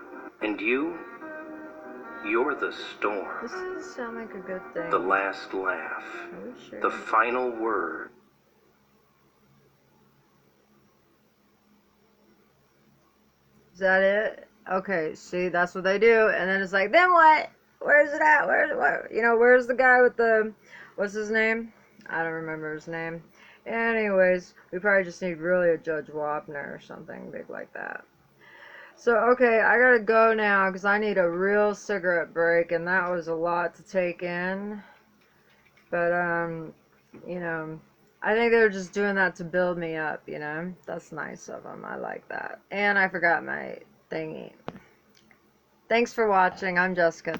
And you're the storm. This doesn't sound like a good thing. The last laugh. Are you sure? The final word. Is that it? Okay, see, that's what they do. And then it's like, then what? Where's it at? Where's the guy with the, what's his name? I don't remember his name. Anyways, we probably just need really a Judge Wapner or something big like that. So, okay, I gotta go now because I need a real cigarette break, and that was a lot to take in. But, you know, I think they're just doing that to build me up, you know? That's nice of them. I like that. And I forgot my thingy. Thanks for watching. I'm Jessica.